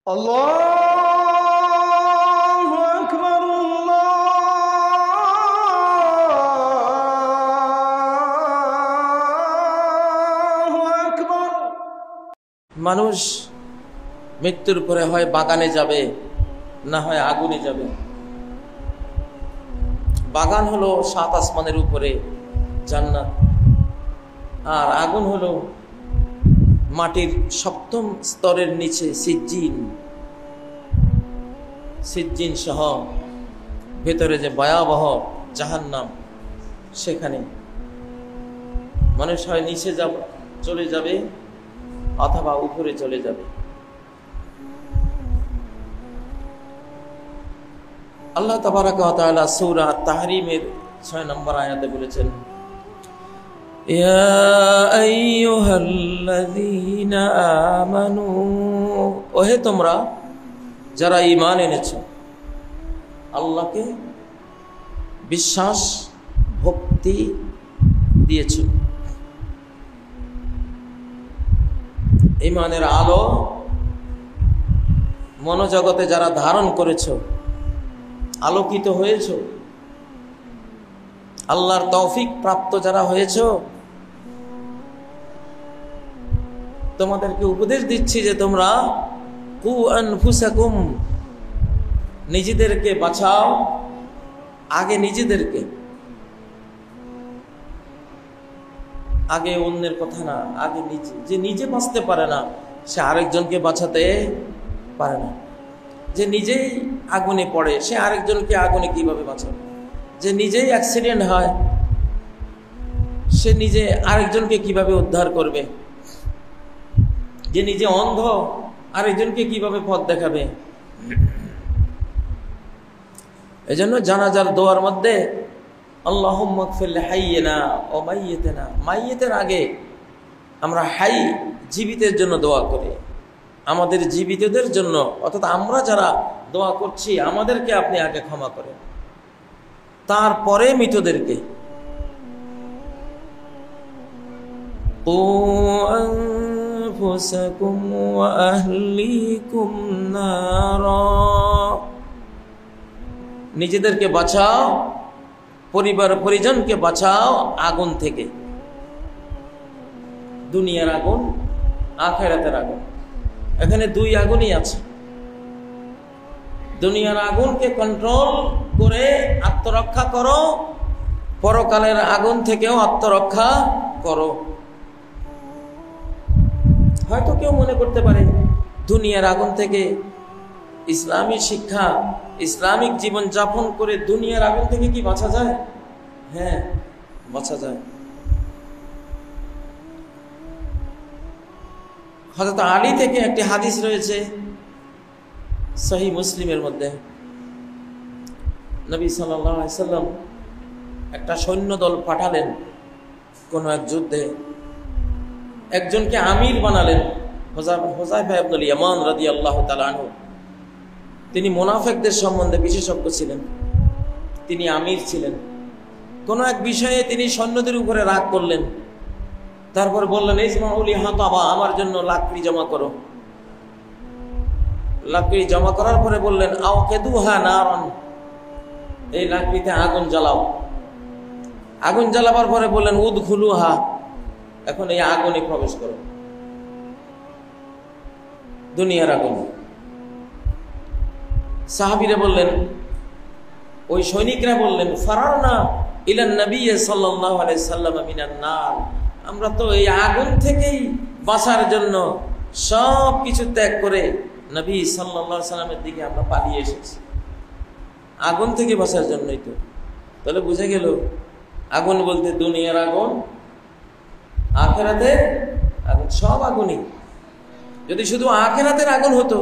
আল্লাহু আকবার, আল্লাহু আকবার। মানুষ মৃত্যুর পরে হয় বাগানে যাবে, না হয় আগুনে যাবে। বাগান হলো 7 আসমানের উপরে জান্নাত, আর আগুন হলো মাটির 7ম স্তরের নিচে সিজ্জিন সহ ভেতরে যে ভয়াবহ জাহান্নাম, সেখানে মানুষ হয় নিচে চলে যাবে অথবা উপরে চলে যাবে। আল্লাহ তাবারাকা ওয়া তাআলা সূরা তাহরিমের 6 নম্বর আয়াতে বলেছেন, ইয়া আইয়ুহাল্লাযীনা আমানু, ওহে তোমরা যারা ঈমান এনেছো, আল্লাহকে বিশ্বাস ভক্তি দিয়েছো, ঈমানের আলো মনোজগতে যারা ধারণ করেছো, আলোকিত হয়েছো, আল্লাহর তৌফিক প্রাপ্ত যারা হয়েছো, তোমাদেরকে উপদেশ দিচ্ছি যে তোমরা কু আনফুসাকুম, নিজেদেরকে বাঁচাও। আগে নিজেদেরকে, আগে অন্যের কথা না, আগে নিজে। যে নিজে বাঁচতে পারে না সে আরেকজনকে বাঁচাতে পারে না। যে নিজেই আগুনে পড়ে সে আরেকজনকে আগুনে কিভাবে বাঁচাবে? যে নিজেই অ্যাক্সিডেন্ট হয় সে নিজে আরেকজনকে কিভাবে উদ্ধার করবে? যে নিজে অন্ধ আরেকজনকে কিভাবে পথ দেখাবে? এজন্য জানাজার দোয়ার মধ্যে আল্লাহুম্মা গফির লিহাইয়িনা ওয়া মাইয়িতিনা, মাইয়িতের আগে আমরা হাই জীবিতের জন্য দোয়া করি, আমাদের জীবিতদের জন্য, অর্থাৎ আমরা যারা দোয়া করছি আমাদেরকে আপনি আগে ক্ষমা করেন, তারপরে মৃতদেরকে। কু আনফুসাকুম ওয়া আহলিকুম নারা, নিজেদেরকে বাঁচাও, পরিবার পরিজনকে বাঁচাও আগুন থেকে। দুনিয়ার আগুন, আখিরাতের আগুন, এখানে 2 আগুনই আছে। দুনিয়ার আগুনকে কন্ট্রোল করে আত্মরক্ষা করো, পরকালের আগুন থেকেও আত্মরক্ষা করো। হয়তো কেউ মনে করতে পারে দুনিয়ার আগুন থেকে ইসলামী শিক্ষা, ইসলামিক জীবন যাপন করে দুনিয়ার আগুন থেকে কি বাঁচা যায়? হ্যাঁ, বাঁচা যায়। হযরত আলী থেকে একটি হাদিস রয়েছে সহিহ মুসলিমের মধ্যে। নবী সাল্লাল্লাহু আলাইহি সাল্লাম একটা সৈন্যদল পাঠালেন কোন এক যুদ্ধে, একজনকে আমির বানালেন, হুযায়ফা ইবনুল ইয়ামান রাদিয়াল্লাহু তাআলা আনহু। তিনি মুনাফিকদের সম্বন্ধে বিশেষজ্ঞ ছিলেন, তিনি আমির ছিলেন। কোন এক বিষয়ে তিনি সৈন্যদের উপরে রাগ করলেন, তারপর বললেন, ইসমাউলি হাতাবা, আমার জন্য লাকড়ি জমা করো। লাকড়ি জমা করার পরে বললেন, আওকিদুহা নারান, এই লাকড়িতে আগুন জ্বালাও। আগুন জ্বালাবার পরে বললেন, উদখুলুহা, এখন এই আগুনে প্রবেশ করো। দুনিয়ার আগুন। সাহাবীরা বললেন, ওই সৈনিকরা বললেন, ফারারনা ইলান নবী সাল্লাল্লাহু আলাইহি সাল্লাম মিনান নার, আমরা তো এই আগুন থেকেই বাঁচার জন্য সব কিছু ত্যাগ করে নবী সাল্লাল্লাহু আলাইহি সাল্লামের দিকে আমরা পালিয়ে এসেছি, আগুন থেকে বাঁচার জন্যই তো। তাহলে বুঝে গেল আগুন বলতে দুনিয়ার আগুন, আখিরাতের আগুন, সব আগুনই। যদি শুধু আখিরাতের আগুন হতো,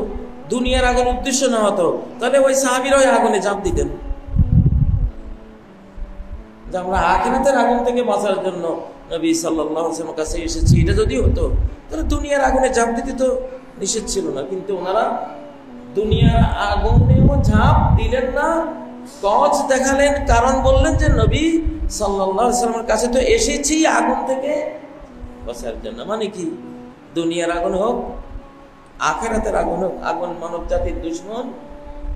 দুনিয়ার আগুন উদ্দেশ্য না হতো, তাহলে ওই সাহাবীরা ওই আগুনে ঝাঁপ দিতেন। যে আমরা আখিরাতের আগুন থেকে বাঁচার জন্য নবী সাল্লাল্লাহু আলাইহি ওয়াসাল্লামের কাছে এসেছি, এটা যদি হতো তাহলে দুনিয়ার আগুনে ঝাঁপ দিতে তো নিষেধ ছিল না। কিন্তু ওনারা দুনিয়ার আগুনেও ঝাঁপ দিলেন না, কজ দেখালেন, কারণ বললেন যে নবী সাল্লাল্লাহু আলাইহি ওয়াসাল্লামের কাছে তো এসেছি আগুন থেকে বাঁচার জন্য। মানে কি, দুনিয়ার আগুন হোক আখেরাতের আগুন হোক, আগুন মানব জাতির দুশ্মন।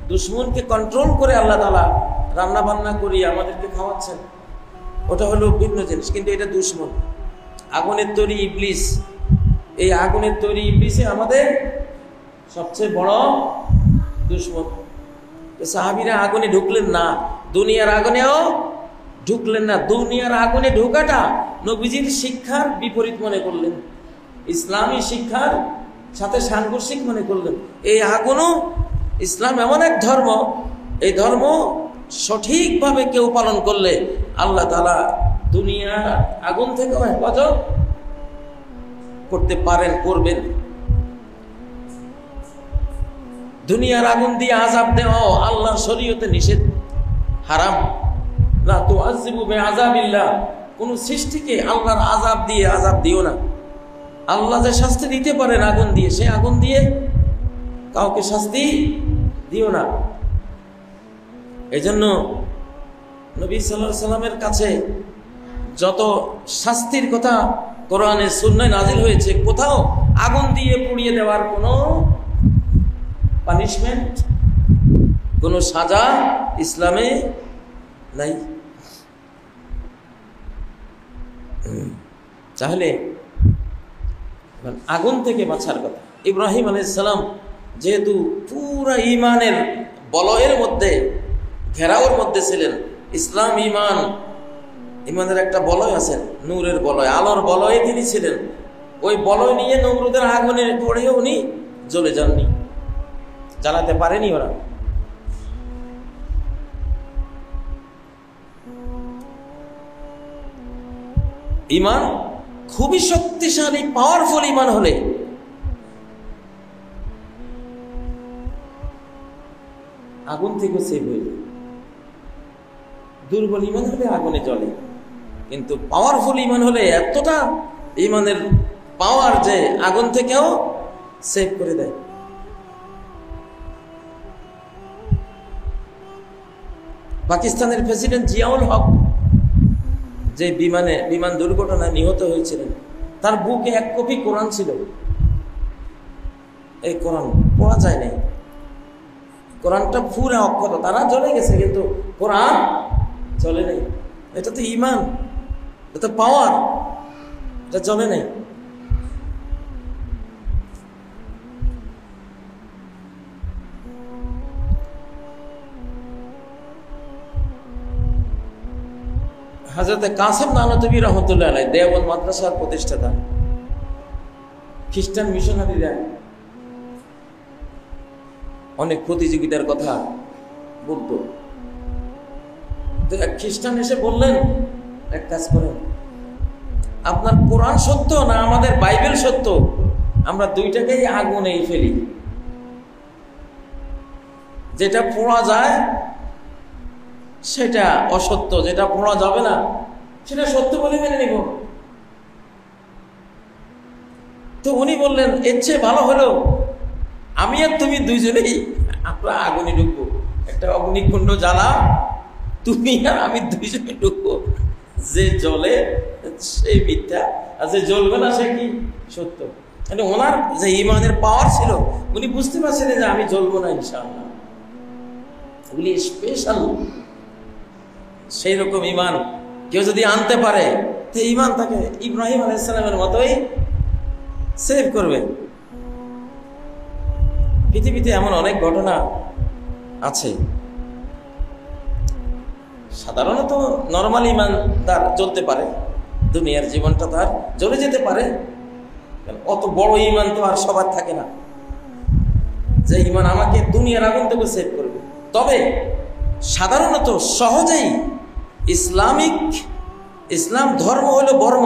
দুশ্মনকে কন্ট্রোল করে আল্লাহ তাআলা রান্না বান্না করিয়ে আমাদেরকে খাওয়াচ্ছেন, ওটা হলো ভিন্ন জিনিস, কিন্তু এটা দুশ্মন। আগুনের তৈরি ইবলিস, এই আগুনের তৈরি ইবলিসে আমাদের সবচেয়ে বড় দুশ্মন। সাহাবীরা আগুনে ঢুকলেন না, দুনিয়ার আগুনেও ঢুকলেন না। দুনিয়ার আগুনে ঢোকাটা নবীজির শিক্ষার বিপরীত মনে করলেন, ইসলামী শিক্ষার সাথে সাংঘর্ষিক মনে করলেন। এই আগুনও, ইসলাম এমন এক ধর্ম, এই ধর্ম সঠিকভাবে কেউ পালন করলে আল্লাহ তাআলা দুনিয়া আগুন থেকেও হেফাজত করতে পারেন, করবেন। দুনিয়ার আগুন দিয়ে আযাব দেওয়া আল্লাহর শরীয়তে নিষেধ, হারাম। লা তুআযিবু বিআযাবিল্লাহ, কোন সৃষ্টিকে আল্লাহর আযাব দিয়ে আযাব দিও না। আল্লাহ যে শাস্তি দিতে পারেন আগুন দিয়ে, সে আগুন দিয়ে কাউকে শাস্তি দিও না। এজন্য নবী সাল্লাল্লাহু আলাইহি সাল্লামের কাছে যত শাস্তির কথা কোরআনে সুন্নায় নাজিল হয়েছে, কোথাও আগুন দিয়ে পুড়িয়ে দেওয়ার কোনো পানিশমেন্ট, কোনো সাজা ইসলামে নাই। তাহলে আগুন থেকে বাঁচার কথা। ইব্রাহিম আলাইহিস সালাম যেহেতু পুরা ঈমানের বলয়ের মধ্যে, ঘেরাওর মধ্যে ছিলেন, ইসলাম ঈমান, ঈমানের একটা বলয় আছে, নূরের বলয়, আলোর বলয়ে তিনি ছিলেন। ওই বলয় নিয়ে নমরুদের আগুনে পড়েও উনি জ্বলে যাননি, জ্বালাতে পারেনি ওরা। ঈমান খুবই শক্তিশালী, পাওয়ারফুল ঈমান হলে আগুন থেকে সেভ হয়ে যায়। দুর্বল ঈমান হলে আগুনে জ্বলে, কিন্তু পাওয়ারফুল ঈমান হলে এতটা ঈমানের পাওয়ার যে আগুন থেকেও সেভ করে দেয়। পাকিস্তানের প্রেসিডেন্ট জিয়াউল হক যে বিমান দুর্ঘটনায় নিহত হয়েছিলেন, তার বুকে 1 কপি কোরআন ছিল। এই কোরআন পড়া যায় নাই, কোরআনটা পুরা অক্ষত, তারা জ্বলে গেছে কিন্তু কোরআন চলে নাই। এটা তো ঈমান, এটা পাওয়ার, এটা জ্বলে নাই। হযরত কাসেম নানতবী রহমতুল্লাহ আলাইহি দেওবন্দ মাদ্রাসার প্রতিষ্ঠাতা, খ্রিস্টান মিশনারিরা অনেক প্রতিযোগিতার কথা বলতো। তো এক খ্রিস্টান এসে বললেন, এক কাজ করেন, আপনার কোরআন সত্য না আমাদের বাইবেল সত্য? আমরা দুইটাকেই আগুনেই ফেলি, যেটা পড়া যায় সেটা অসত্য, যেটা পড়া যাবে না সেটা সত্য বলে মেনে নিব। তো উনি বললেন, এর চেয়ে ভালো হলো আমি আর তুমি দুইজনেই আমরা আগুনে ঢুকবো, একটা অগ্নিকুণ্ড জ্বালা, তুমি আর আমি দুইজনে ঢুকবো। যে জ্বলে সে মিথ্যা, আর যে জ্বলবে না সে কি সত্য। মানে ওনার যে ঈমানের পাওয়ার ছিল, উনি বুঝতে পারছিলেন যে আমি জ্বলবো না ইনশাআল্লাহ। উনি স্পেশাল সেই রকম ঈমান কেউ যদি আনতে পারে, তো ঈমান তাকে ইব্রাহিম আলাইহিস সালামের মতোই সেভ করবে। পৃথিবীতে এমন অনেক ঘটনা আছে, সাধারণত নরমাল ঈমানদার জ্বলতে পারে, দুনিয়ার জীবনটা তার জ্বলে যেতে পারে, অত বড় ঈমান তো আর সবার থাকে না যে ঈমান আমাকে দুনিয়ার আগুন থেকে সেভ করবে। তবে সাধারণত সহজেই ইসলাম ধর্ম হলো বর্ম,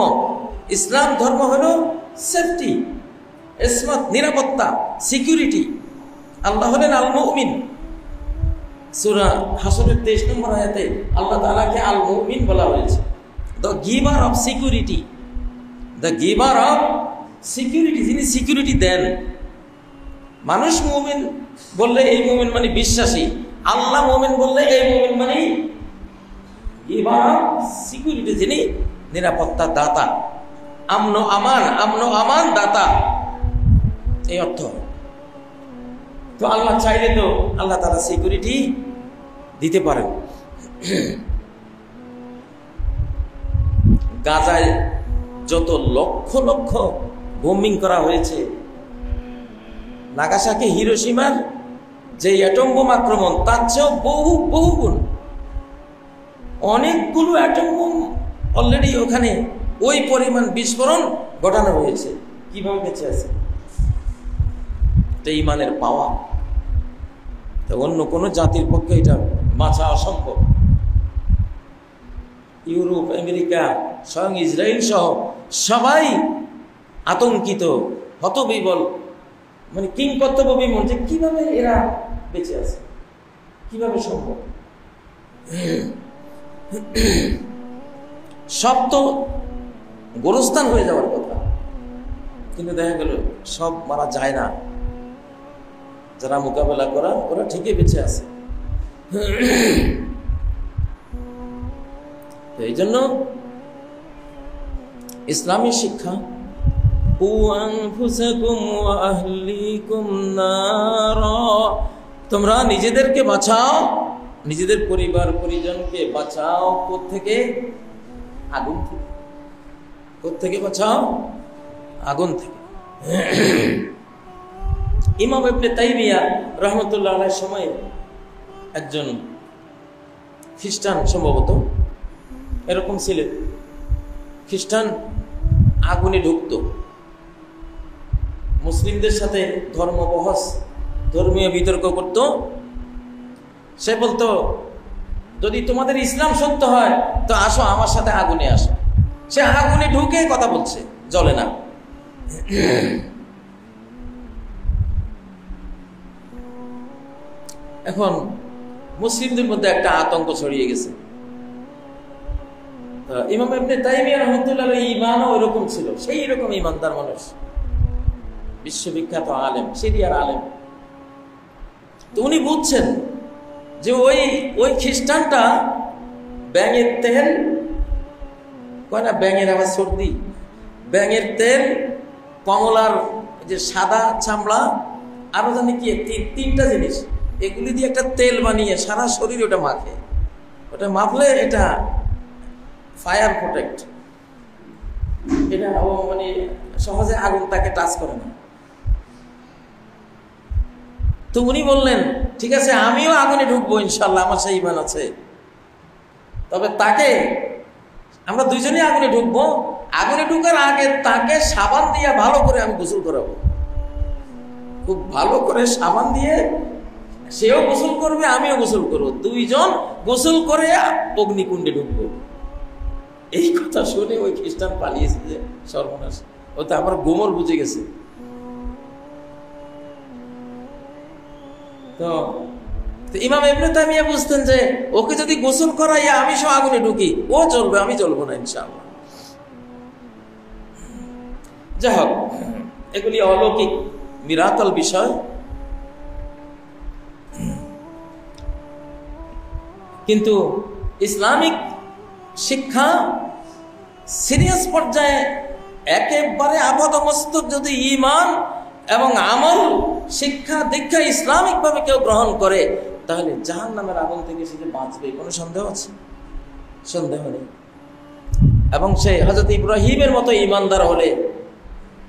ইসলাম ধর্ম হলো সেফটি, ইসমাত, নিরাপত্তা, সিকিউরিটি। আল্লাহ হলেন আল মুমিন। সূরা হাসরের 23 নম্বর আয়াতে আল্লাহ তাআলাকে আল মুমিন বলা হয়েছে, the giver of security, the giver of security, যিনি সিকিউরিটি দেন। মানুষ মুমিন বললে এই মুমিন মানে বিশ্বাসী, আল্লাহ মুমিন বললে এই মুমিন মানে গিভার অফ সিকিউরিটি, যিনি নিরাপত্তা দাতা, আমন আমান দাতা, এই অর্থ। তো আল্লাহ চাইলে তো আল্লাহ তাআলা সিকিউরিটি দিতে পারেন। গাজায় যত লক্ষ লক্ষ বোমিং করা হয়েছে, নাগাসাকি হিরোশিমার যে অ্যাটম বোম আক্রমণ তার চেয়েও বহু বহু গুণ, অনেকগুলো অ্যাটম বোম অলরেডি ওখানে ওই পরিমাণ বিস্ফোরণ ঘটানো হয়েছে। কিভাবে বেঁচে আছে? এটা ইমানের পাওয়া। তো অন্য কোনো জাতির পক্ষে এটা বাঁচা অসম্ভব। ইউরোপ, আমেরিকা, স্বয়ং ইসরায়েল সহ সবাই আতঙ্কিত, হতবিবল, মানে কিংকর্তব্য বিমূঢ় যে কিভাবে এরা বেঁচে আছে, কিভাবে সম্ভব। সব তো গোরস্থান হয়ে যাওয়ার কথা, কিন্তু দেখা গেল সব মারা যায় না। যারা মোকাবেলা করা ওরা ঠিকই বেঁচে আছে। তো এই জন্য ইসলামী শিক্ষা, তোমরা নিজেদেরকে বাঁচাও, নিজেদের পরিবার পরিজনকে বাঁচাও কোত্থেকে? আগুন থেকে। কোত্থেকে বাঁচাও? আগুন থেকে। ইমাম ইবনে তাইমিয়া রাহমাতুল্লাহ আলাইহির সময় একজন খ্রিস্টান, সম্ভবত এরকম ছিলেন, খ্রিস্টান আগুনে ঢুকত, মুসলিমদের সাথে ধর্ম বহস, ধর্মীয় বিতর্ক করত। সে বলতো, যদি তোমাদের ইসলাম সত্য হয় তো আসো আমার সাথে আগুনে আসো। সে আগুনে ঢুকে কথা বলছে, জ্বলে না। এখন মুসলিমদের মধ্যে একটা আতঙ্ক ছড়িয়ে গেছে। ইমাম ইবনে তাইমিয়া রাহমাতুল্লাহ আলাইহি ঈমানও ওইরকম ছিল, সেই রকম ঈমানদার মানুষ, বিশ্ববিখ্যাত আলেম, সিরিয়ার আলেম। তো উনি বুঝছেন যে ওই খ্রিস্টানটা ব্যাঙের তেল, কয় না ব্যাঙের আবার সর্দি, ব্যাঙের তেল, কমলার যে সাদা চামড়া, আরো জানি কি তিনটা জিনিস, এগুলি দিয়ে একটা তেল বানিয়ে সারা শরীর ওটা মাখে। ওটা মাখলে এটা ফায়ার প্রোটেক্ট, এটা মানে সহজে আগুন তাকে টাচ করে না। তো উনি বললেন, ঠিক আছে আমিও আগুনে ঢুকবো ইনশাল্লাহ, আমার সেই ঈমান আছে, তবে তাকে আমরা দুইজনই আগুনে ঢুকবো। আগুনে ঢুকার আগে তাকে সাবান দিয়ে ভালো করে আমি গোসল করাবো, খুব ভালো করে সাবান দিয়ে, সেও গোসল করবে আমিও গোসল করবো, দুইজন গোসল করে অগ্নিকুণ্ডে ঢুকবো। এই কথা শুনে ওই খ্রিস্টান পালিয়েছে, যে সর্বনাশ, ও তো আমার গোমর বুঝে গেছে। তো ইমাম ইবনে তাইমিয়া বুঝতেন যে ওকে যদি গোসল করাইয়া আমি সব আগুনে ঢুকি, ও চলবে, আমি চলবো না ইনশাআল্লাহ। যাই হোক, এগুলি অলৌকিক মিরাকল বিষয়। কিন্তু ইসলামিক শিক্ষা সিরিয়াস পর্যায়ে একেবারে আপাদমস্তক যদি ঈমান এবং আমল, শিক্ষা দীক্ষা ইসলামিকভাবে কেউ গ্রহণ করে, তাহলে জাহান্নামের আগুন থেকে সে বাঁচবে, কোনো সন্দেহ আছে? সন্দেহ নেই। এবং সে হযরত ইব্রাহিমের মতো ঈমানদার হলে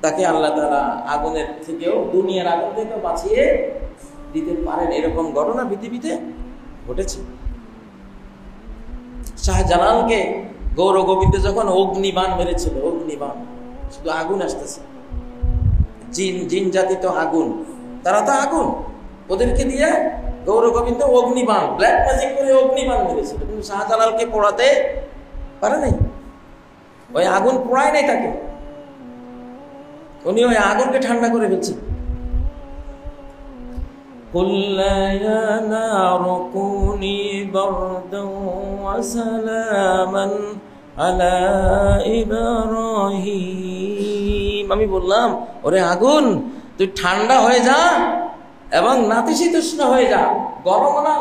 তাকে আল্লাহ তাআলা আগুনের থেকেও, দুনিয়ার আগুন থেকেও বাঁচিয়ে দিতে পারেন। এরকম ঘটনা পৃথিবীতে ঘটেছে। শাহজালালকে গৌর গোবিন্দ যখন অগ্নিবাণ মেরেছিল, অগ্নিবাণ, শুধু আগুন আসতেছে, জিন জাতি তো আগুন, তারা তো আগুন, ওদেরকে দিয়ে গৌর গোবিন্দ অগ্নিবাণ, ব্ল্যাক ম্যাজিক করে অগ্নিবাণ মেরেছিল, কিন্তু শাহজালালকে পোড়াতে পারে নাই। ওই আগুন পোড়ায় নাই তাকে, উনি ওই আগুনকে ঠান্ডা করে ফেলছেন। قُلْ يَا نَارُ كُونِي بَرْدًا وَسَلَامًا عَلَى إِبْرَاهِيمَ, আমি বললাম, ওরে আগুন তুই ঠান্ডা হয়ে যা এবং নাতিশীতোষ্ণ হয়ে যা, গরম না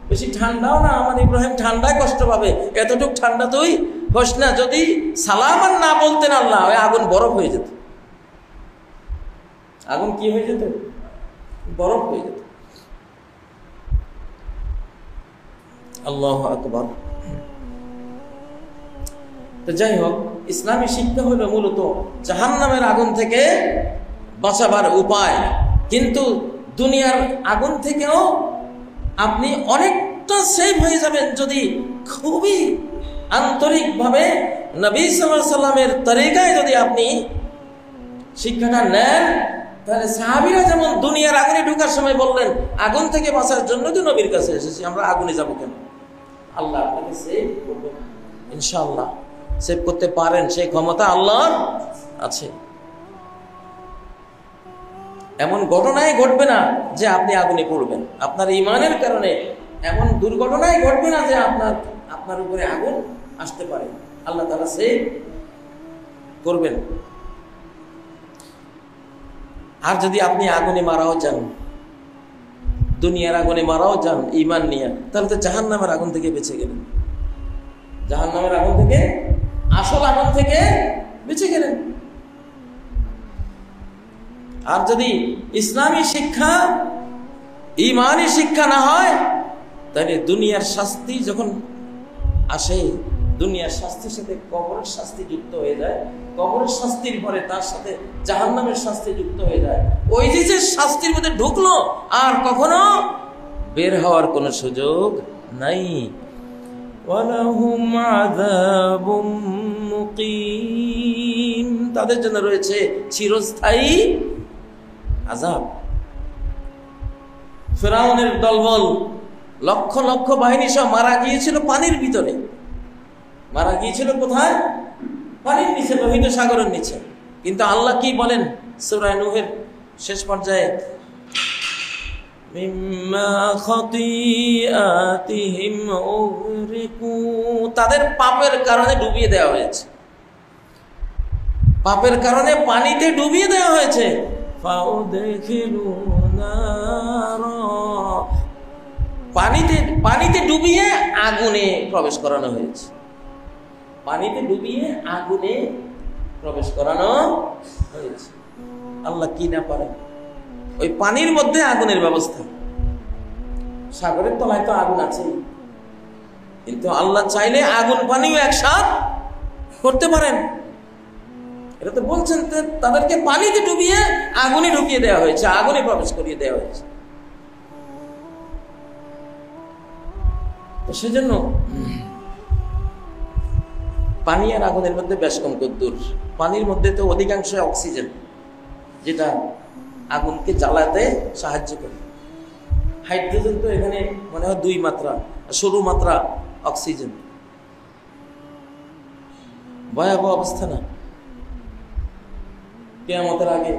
বেশি ঠান্ডাও না, আমার ইব্রাহিম ঠান্ডায় কষ্ট পাবে, এতটুক ঠান্ডা তুই হোস না। যদি সালামান না বলতেন আল্লাহ, ওই আগুন বরফ হয়ে যেত। আগুন কি হয়ে যেত? বরফ হয়ে যেত। আল্লাহু আকবার। তো যাই হোক, ইসলামী শিক্ষা হলো মূলত জাহান্নামের আগুন থেকে বাঁচাবার উপায়। কিন্তু দুনিয়ার আগুন থেকেও আপনি অনেকটা সেভ হয়ে যাবেন যদি খুবই আন্তরিকভাবে নবী সাল্লাল্লাহু আলাইহি সাল্লামের তরিকায় যদি আপনি শিক্ষাটা নেন। তাহলে সাহাবীরা যেমন দুনিয়ার আগুনে ঢোকার সময় বললেন, আগুন থেকে বাঁচার জন্য তো নবীর কাছে এসেছি, আমরা আগুনে যাব কেন? আল্লাহ আপনাকে সেভ করবেন ইনশাআল্লাহ। সেভ করতে পারেন, সেই ক্ষমতা আল্লাহর আছে। এমন ঘটনাই ঘটবে না যে আপনি আগুনে পড়বেন। আপনার ঈমানের কারণে এমন দুর্ঘটনাই ঘটবে না যে আপনার উপরে আগুন আসতে পারে। আল্লাহ তাআলা সেভ করবেন। আর যদি আপনি আগুনে মারাও যান, দুনিয়ার আগুনে মারাও যান ঈমান নিয়ে, তাহলে তো জাহান্নামের আগুন থেকে বেঁচে গেলেন। জাহান্নামের আগুন থেকে, আসল আগুন থেকে বেঁচে গেলেন। আর যদি ইসলামী শিক্ষা, ঈমানী শিক্ষা না হয়, তাহলে দুনিয়ার শাস্তি যখন আসে, দুনিয়ার শাস্তির সাথে কবরের শাস্তি যুক্ত হয়ে যায়, কবরের শাস্তির পরে তার সাথে জাহান্নামের শাস্তি যুক্ত হয়ে যায়। ওই যে শাস্তির মধ্যে ঢুকলো, আর কখনো বের হওয়ার কোনো সুযোগ নাই। ওয়ালাহুম আযাবুম মুকিম, তাদের জন্য রয়েছে চিরস্থায়ী আযাব। ফিরআউনের দলবল লক্ষ লক্ষ বাহিনী সব মারা গিয়েছিল পানির ভিতরে। মারা গিয়েছিল কোথায়? পানির নিচে, লোহিত সাগরের নিচে। কিন্তু আল্লাহ কি বলেন সূরা নূহের শেষ পর্যায়ে, মিম্মা খাতিআতিহিম উগরিকু, তাদের পাপের কারণে ডুবিয়ে দেওয়া হয়েছে। পাপের কারণে পানিতে ডুবিয়ে দেওয়া হয়েছে। ফাউদখিলু নারা, পানিতে ডুবিয়ে আগুনে প্রবেশ করানো হয়েছে। পানিতে ডুবিয়ে আগুনে প্রবেশ করানো হয়েছে। আল্লাহ কি না পারেন? ওই পানির মধ্যে আগুনের ব্যবস্থা। সাগরের তলায় তো আগুন আছে, কিন্তু আল্লাহ চাইলে আগুন পানিও একসাথ করতে পারেন। এটা তো বলছেন তাদেরকে পানিতে ডুবিয়ে আগুনে ঢুকিয়ে দেওয়া হয়েছে, আগুনে প্রবেশ করিয়ে দেওয়া হয়েছে। তো সেজন্য পানি আর আগুনের মধ্যে বেশ কম কদ্দূর। পানির মধ্যে তো অধিকাংশ অক্সিজেন, যেটা আগুনকে জ্বালাতে সাহায্য করে। হাইড্রোজেন তো এখানে মনে হয় 2 মাত্রা, সরু মাত্রা অক্সিজেন। ভয়াবহ অবস্থা না? কিয়ামতের আগে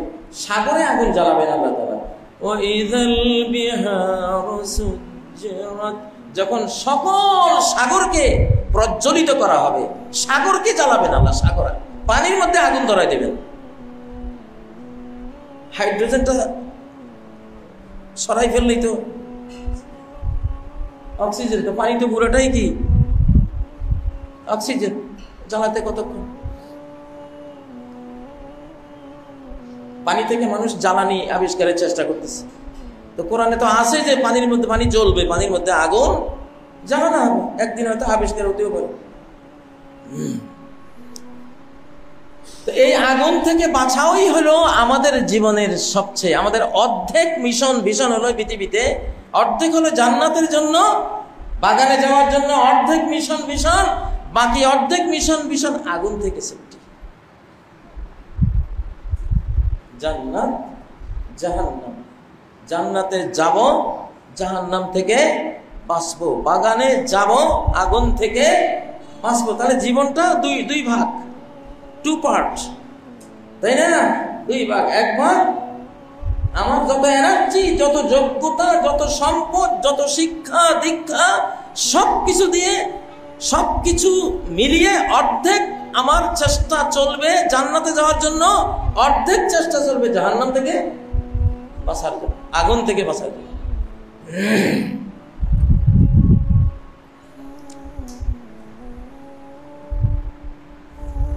সাগরে আগুন জ্বালাবেন আল্লাহ তাআলা। ওয়াইযাল বিহারু সুজ্জিরাত, যখন সকল সাগরকে প্রজ্বলিত করা হবে, সাগরকে জ্বালাবেন আল্লাহ। সাগর, পানির মধ্যে আগুন ধরায় দেবেন। হাইড্রোজেনটা সরাই ফেললেই তো অক্সিজেন, তো পানি তো পুরোটাই কি অক্সিজেন। জ্বালাতে কতক্ষণ? পানি থেকে মানুষ জ্বালানি আবিষ্কারের চেষ্টা করতেছে। তো কোরআনে তো আছে যে পানির মধ্যে পানি জ্বলবে, পানির মধ্যে আগুন জ্বালানো হবে, একদিন হয়তো আবিষ্কার হতেও পারে। তো এই আগুন থেকে বাঁচাওই হলো আমাদের জীবনের সবচেয়ে, আমাদের অর্ধেক ভিশন হলো পৃথিবীতে। অর্ধেক হলো জান্নাতের জন্য, বাগানে যাওয়ার জন্য অর্ধেক মিশন, বাকি অর্ধেক মিশন আগুন থেকে সেফটি। জান্নাত জাহান্নাম, জান্নাতে যাব, জাহান্নাম থেকে বাঁচবো, বাগানে যাব, আগুন থেকে বাঁচবো। তাহলে জীবনটা দুই ভাগ, 2 পার্ট, তাই না? 2 ভাগ। এক ভাগ আমার যত এনার্জি, যত যোগ্যতা, যত সম্পদ, যত শিক্ষা দীক্ষা, সবকিছু দিয়ে, সবকিছু মিলিয়ে অর্ধেক আমার চেষ্টা চলবে জান্নাতে যাওয়ার জন্য, অর্ধেক চেষ্টা চলবে জাহান্নাম থেকে বাঁচার জন্য, আগুন থেকে বাঁচার জন্য।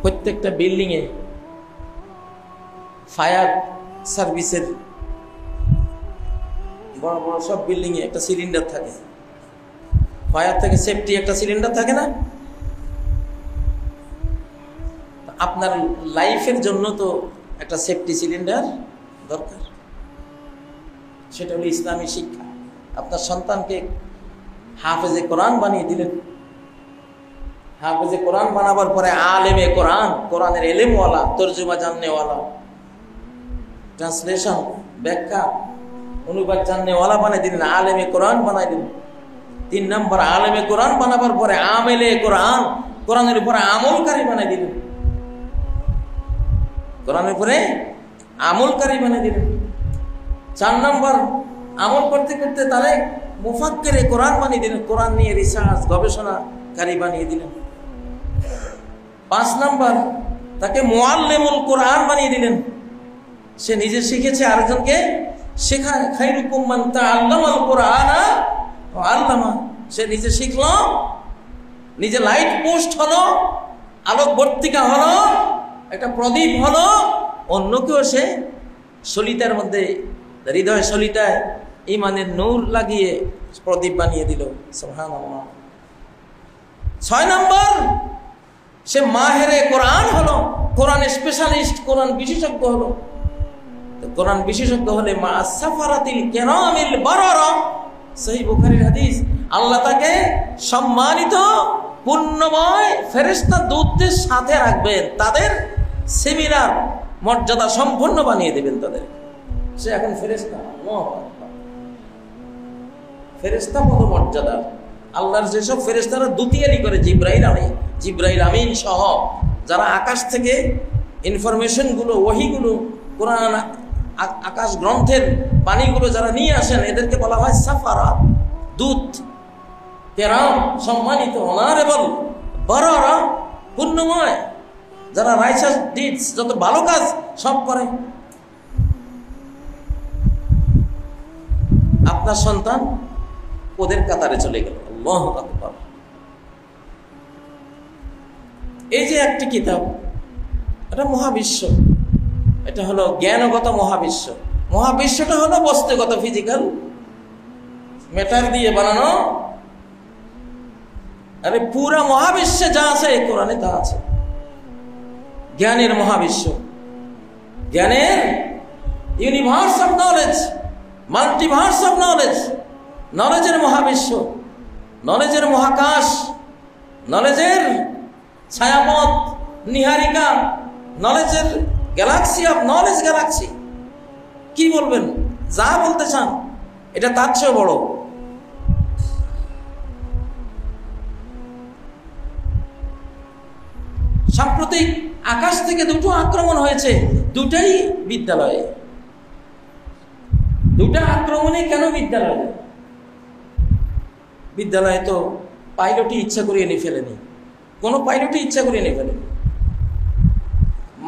প্রত্যেকটা বিল্ডিং এ ফায়ার সার্ভিসের বড় বড় সব বিল্ডিং এ একটা সিলিন্ডার থাকে। ফায়ার থেকে সেফটি একটা সিলিন্ডার থাকে না? আপনার লাইফের জন্য তো একটা সেফটি সিলিন্ডার দরকার। সেটা হলো ইসলামী শিক্ষা। আপনার সন্তানকে হাফেজে কোরআন বানিয়ে দিলেন। হাফেজে কোরআন বানাবার পরে আলেমে কোরআন, কোরআনের এলেমওয়ালা, তর্জমা জাননেওয়ালা, ট্রান্সলেশন, ব্যাখ্যা, অনুবাদ জাননেওয়ালা বানিয়ে দিলেন, আলেমে কোরআন বানাই দিলেন। 3 নম্বর, আলেমে কোরআন বানাবার পরে আমেলে কোরআন, কোরআনের উপরে আমলকারী বানিয়ে দিলেন। কোরআনের উপরে আমলকারী বানিয়ে দিলেন। 4 নম্বর, আমল করতে করতে তারে মুফাক্কিরে কোরআন বানিয়ে দিলেন, কোরআন নিয়ে রিসার্চ গবেষণাকারী বানিয়ে দিলেন। 5 নম্বর, তাকে মুআল্লিমুল কোরআন বানিয়ে দিলেন। সে নিজে শিখেছে, আরেকজনকে শেখায়। খায়রুকুম মান তাআল্লামাল কোরআনা ওয়া আল্লামা। সে নিজে শিখলো, নিজে লাইট পোস্ট হলো, আলোকবর্তিকা হলো, একটা প্রদীপ হলো, অন্যকেও সে সলিতার মধ্যে, হৃদয় সলিতায় ইমানের নূর লাগিয়ে প্রদীপ বানিয়ে দিল। সুবহানাল্লাহ। 6 নম্বর, সে মাহেরে কোরআন হলো, কোরআন স্পেশালিস্ট, কোরআন বিশেষজ্ঞ হলো। তো কোরআন বিশেষজ্ঞ হলে মা সাফারাতিল কিরামিল বারারা, সহিহ বুখারীর হাদিস, আল্লাহ তাকে সম্মানিত পুণ্যময় ফেরেশতা দূতদের সাথে রাখবেন, তাদের সেমিনার মর্যাদা সম্পন্ন বানিয়ে দেবেন তাদের। সে এখন ফেরেশতা, ফেরেশতা পদ মর্যাদা। আল্লাহর যেসব ফেরেশতারা দুতিয়ারি করে, জিবরাইল আমিন সহ যারা আকাশ থেকে ইনফরমেশনগুলো, ওহীগুলো, কোরআন আকাশ গ্রন্থের বাণীগুলো যারা নিয়ে আসেন, এদেরকে বলা হয় সাফারা, দূত। কেরাম, সম্মানিত, অনারেবল, বারারা, পুণ্যময়, যারা রাইচাস ডিডস, যত ভালো কাজ সব করে। আপনার সন্তান ওদের কাতারে চলে গেল। আল্লাহু আকবার। এই যে একটি কিতাব, এটা মহাবিশ্ব, এটা হলো জ্ঞানগত মহাবিশ্ব। মহাবিশ্বটা হলো বস্তুগত, ফিজিক্যাল ম্যাটার দিয়ে বানানো। আরে পুরা মহাবিশ্বে যা আছে এই কোরআনে তা আছে। জ্ঞানের মহাবিশ্ব, জ্ঞানের universe of knowledge, multiverse of knowledge, নলেজের মহাবিশ্ব, নলেজের মহাকাশ, নলেজের ছায়াপথ, নিহারিকা, নলেজের গ্যালাক্সি অফ নলেজ, গ্যালাক্সি। কি বলবেন, যা বলতে চান, এটা তার চেয়ে বড়। সাম্প্রতিক আকাশ থেকে 2টো আক্রমণ হয়েছে, দুটাই বিদ্যালয়ে। 2টা আক্রমণে কেন বিদ্যালয়ে? বিদ্যালয়ে তো পাইলটই ইচ্ছা করিয়ে নিয়ে ফেলেনি, কোনো পাইলটই ইচ্ছা করিয়ে নিয়ে ফেলেনি।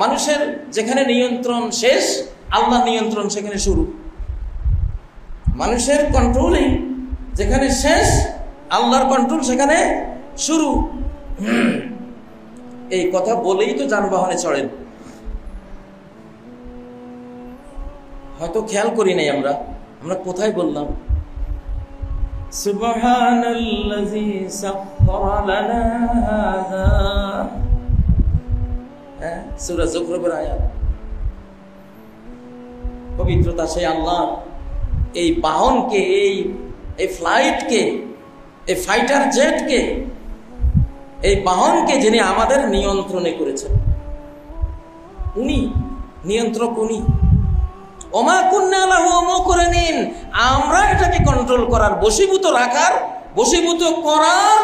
মানুষের যেখানে নিয়ন্ত্রণ শেষ, আল্লাহর নিয়ন্ত্রণ সেখানে শুরু। মানুষের কন্ট্রোলিং যেখানে শেষ, আল্লাহর কন্ট্রোল সেখানে শুরু। এই কথা বলেই তো যানবাহনে চড়েন। হয়তো খেয়াল করি নাই আমরা কোথায় বললাম? সুবহানাল্লাযী সাখখারা লানা হাযা, সূরা যুখরুফের আয়াত। পবিত্রতা সেই আল্লাহ, এই বাহনকে, এই ফ্লাইটকে, এই ফাইটার জেটকে, এই বাহনকে যিনি আমাদের নিয়ন্ত্রণে করেছেন, উনি নিয়ন্ত্রক, উনি। ওমা কুন্না লাহু মুকরিনিন, আমরা এটাকে কন্ট্রোল করার, বশীভূত রাখার, বশীভূত করার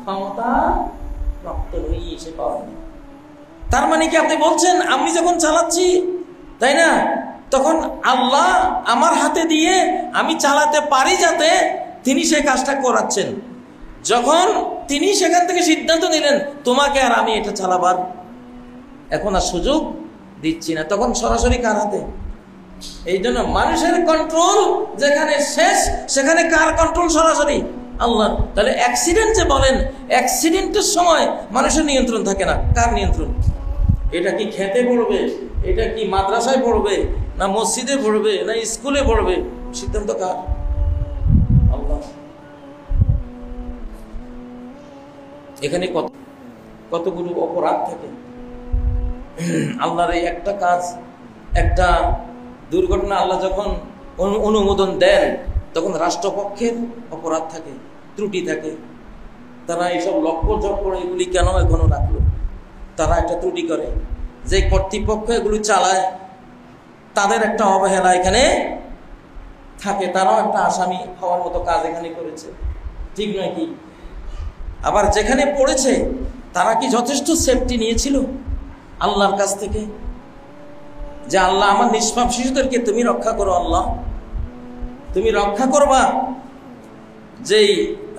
ক্ষমতা প্রাপ্ত হই এসে পাওয়া। তার মানে কি আপনি বলছেন আমি যখন চালাচ্ছি, তাই না, তখন আল্লাহ আমার হাতে দিয়ে আমি চালাতে পারি, যাতে তিনি সেই কাজটা করাচ্ছেন। যখন তিনি সেখান থেকে সিদ্ধান্ত নিলেন তোমাকে আর আমি এটা চালাবার এখন আর সুযোগ দিচ্ছি না, তখন সরাসরি কার হাতে? এই জন্য মানুষের কন্ট্রোল যেখানে শেষ, সেখানে কার কন্ট্রোল? সরাসরি আল্লাহ। তাহলে অ্যাক্সিডেন্ট যে বলেন, অ্যাক্সিডেন্টের সময় মানুষের নিয়ন্ত্রণ থাকে না, কার নিয়ন্ত্রণ? এটা কি খেতে পড়বে, এটা কি মাদ্রাসায় পড়বে, না মসজিদে পড়বে, না স্কুলে পড়বে? সিদ্ধান্ত কার? আল্লাহ। এখানে কতগুলো অপরাধ থাকে। আল্লাহর এই একটা কাজ, একটা দুর্ঘটনা আল্লাহ যখন অনুমোদন দেন, তখন রাষ্ট্রপক্ষের অপরাধ থাকে, ত্রুটি থাকে। তারা এইসব লক্ষ্য জপ করে এগুলি কেন এখনো রাখলো, তারা একটা ত্রুটি করে। যে কর্তৃপক্ষ এগুলি চালায় তাদের একটা অবহেলা এখানে থাকে, তারাও একটা আসামি হওয়ার মতো কাজ এখানে করেছে, ঠিক নয় কি? আবার যেখানে পড়েছে তারা কি যথেষ্ট সেফটি নিয়েছিল আল্লাহর কাছ থেকে, যে আল্লাহ আমার নিষ্পাপ শিশুদেরকে তুমি রক্ষা করো, আল্লাহ তুমি রক্ষা করবা। যেই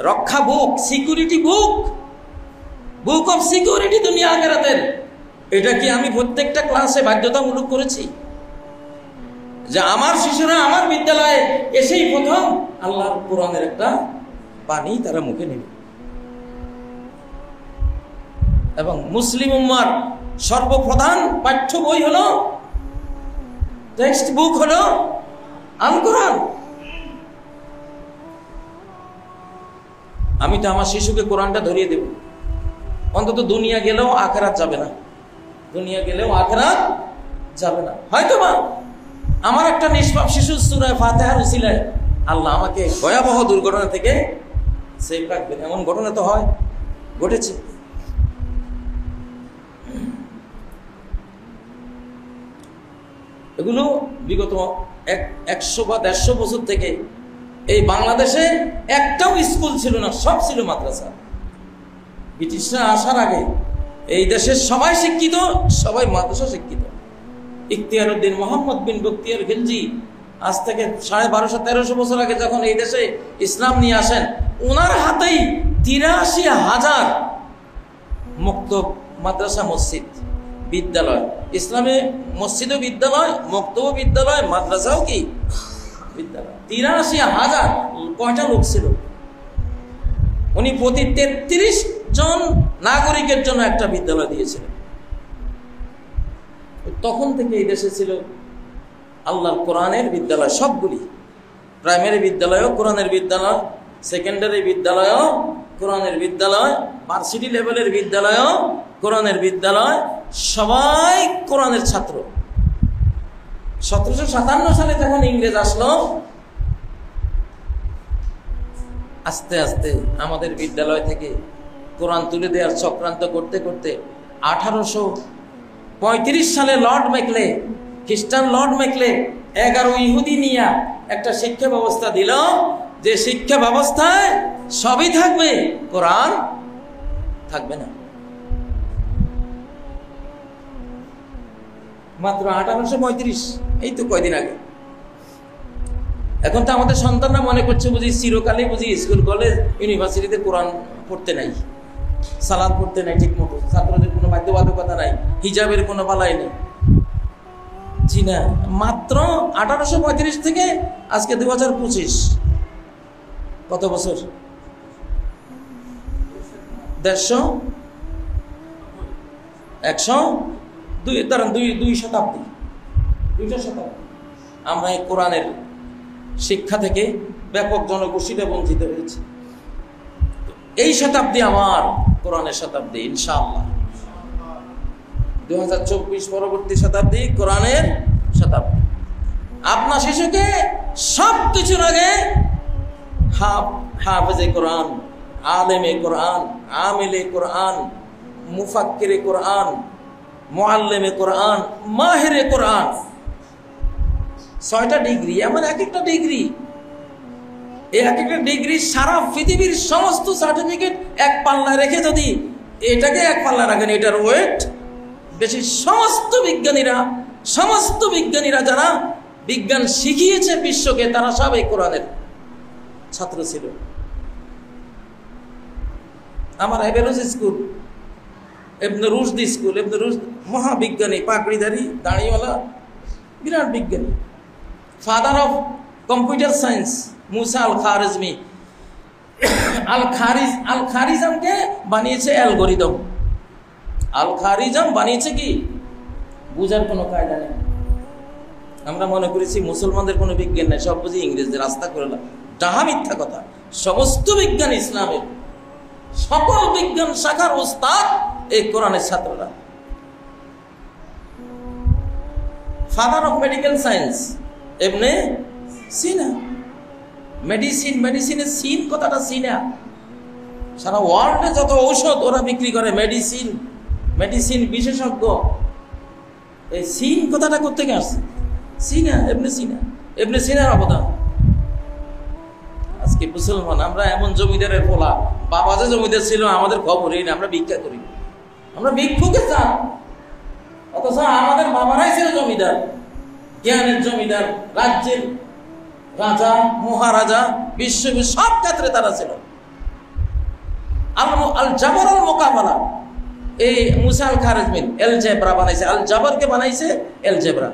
রক্ষা book, security book, book of security দুনিয়া আখিরাতের, এটা কি আমি প্রত্যেকটা ক্লাসে বাধ্যতামূলক করেছি যে আমার শিশুরা আমার বিদ্যালয়ে এসেই প্রথম আল্লাহর কোরআনের একটা বাণী তারা মুখে নেবে? এবং মুসলিম উম্মার সর্বপ্রধান পাঠ্য বই হলো, টেক্সট বুক হলো আল কোরআন। আমি তো আমার শিশুকে কোরআনটা ধরিয়ে দেব, অন্তত দুনিয়া গেলেও আখিরাত যাবে না, দুনিয়া গেলেও আখিরাত যাবে না। হয়তোবা আমার একটা নিষ্পাপ শিশু সূরা ফাতিহার উসিলায় আল্লাহ আমাকে ভয়াবহ দুর্ঘটনা থেকে সেফ রাখবেন, এমন ঘটনা তো হয়, ঘটেছে। এগুলো বিগত 100 বা 150 বছর থেকে এই বাংলাদেশে একটাও স্কুল ছিল না, সব ছিল মাদ্রাসা। ব্রিটিশরা আসার আগে এই দেশের সবাই শিক্ষিত, সবাই মাদ্রাসা শিক্ষিত। ইখতিয়ার উদ্দিন মোহাম্মদ বিন বখতিয়ার খিলজি আজ থেকে 1250-1300 বছর আগে যখন এই দেশে ইসলাম নিয়ে আসেন, ওনার হাতেই 83,000 মক্তব, মাদ্রাসা, মসজিদ, বিদ্যালয়। ইসলামে মসজিদও বিদ্যালয়, মক্তব বিদ্যালয়, মাদ্রাসাও কি বিদ্যালয়। 83,000 কয়টা লোক ছিল? উনি প্রতি 33 জন নাগরিকের জন্য একটা বিদ্যালয় দিয়েছিলেন। তখন থেকে এই দেশে ছিল আল্লাহর কোরআনের বিদ্যালয় সবগুলি। প্রাইমারি বিদ্যালয়ও কোরআনের বিদ্যালয়, সেকেন্ডারি বিদ্যালয়ও কোরআনের বিদ্যালয়, ভার্সিটি লেভেলের বিদ্যালয়ও কোরআনের বিদ্যালয়, সবাই কোরআনের ছাত্র। 1757 সালে যখন ইংরেজ আসলো, আস্তে আস্তে আমাদের বিদ্যালয় থেকে কোরআন তুলে দেওয়ার চক্রান্ত করতে করতে 1835 সালে লর্ড মেকলে, খ্রিস্টান লর্ড মেকলে 11 ইহুদি নিয়ে একটা শিক্ষা ব্যবস্থা দিল, যে শিক্ষা ব্যবস্থায় সবই থাকবে, কোরআন থাকবে না। মাত্র 1835, এই তো কয়দিন আগে। এখন তো আমাদের সন্তানরা মনে করছে বুঝি চিরকালে বুঝি স্কুল, কলেজ, ইউনিভার্সিটিতে কোরআন পড়তে নাই, সালাত পড়তে নাই ঠিক মতো, ছাত্রদের কোনো বাধ্যবাধকতা নাই, হিজাবের কোনো বালাই নেই। জি না, মাত্র 1835 থেকে আজকে 2025, কত বছর? 150, 2 শতাব্দী, 2টা শতাব্দী আমরা এই কোরআনের শিক্ষা থেকে ব্যাপক জনগোষ্ঠীতে বঞ্চিত হয়েছে। এই শতাব্দী আমার কোরআনের শতাব্দী, ইনশাআল্লাহ। 2024 পরবর্তী শতাব্দী কোরআনের শতাব্দী। আপনার শিশুকে সব কিছুর আগে হাফেজে কোরআন, আলেমে কোরআন, আমিলে কোরআন, মুফাক্কিরে কোরআন, মুআল্লিমে কোরআন, মাহিরে কোরআন, 6টা ডিগ্রি, এমন এক একটা ডিগ্রি। এই এক একটা ডিগ্রি সারা পৃথিবীর সমস্ত সার্টিফিকেট এক পাল্লায় রেখে যদি এটাকে এক পাল্লায় রাখেন, এটার ওয়েট বেশি। সমস্ত বিজ্ঞানীরা যারা বিজ্ঞান শিখিয়েছে বিশ্বকে, তারা সব এই কোরআনের ছাত্র ছিল। আমার এবেরোজ স্কুল, ইবনে রুশদ স্কুল, ইবনে রুশদ মহাবিজ্ঞানী, পাকড়িধারী, দাড়িওয়ালা, বিরাট বিজ্ঞানী, ফাদার অফ কম্পিউটার সায়েন্স, মুসা আল খারিজমি। আল খারিজমকে বানিয়েছে অ্যালগরিদম। আল খারিজম বানিয়েছে কি, বুঝার কোনো কায়দা নেই। আমরা মনে করেছি মুসলমানদের কোনো বিজ্ঞান নেই, সব বুঝি ইংরেজদের রাস্তা করে। ডাহা, মিথ্যা কথা। সমস্ত বিজ্ঞান ইসলামের। সকল বিজ্ঞান শাখার উস্তাদ এই কোরআনের ছাত্ররা। ফাদার অফ মেডিকেল সায়েন্স ইবনে সিনা। মেডিসিনের সিন কথাটা সিনা। সারা ওয়ার্ল্ডে যত ঔষধ ওরা বিক্রি করে মেডিসিন বিশেষজ্ঞ। এই সিন কথাটা কোত্থেকে আসছে? সিনা, ইবনে সিনার অবদান। আজকে মুসলমান আমরা এমন জমিদারের পোলা, বাবা যে জমিদার ছিল আমাদের খবরই না, আমরা ভিক্ষা করি, আমরা ভিক্ষুকে চান। অথচ আমাদের বাবারাই ছিল জমিদার, জ্ঞানের জমিদার, রাজ্যের রাজা মহারাজা, বিশ্ব সব ক্ষেত্রে তারা ছিল। আল জাবর আল মোকাবালা, এই মুসা আল খারেজমিন এলজেব্রা বানাইছে, আল জাবরকে বানাইছে এলজেব্রা।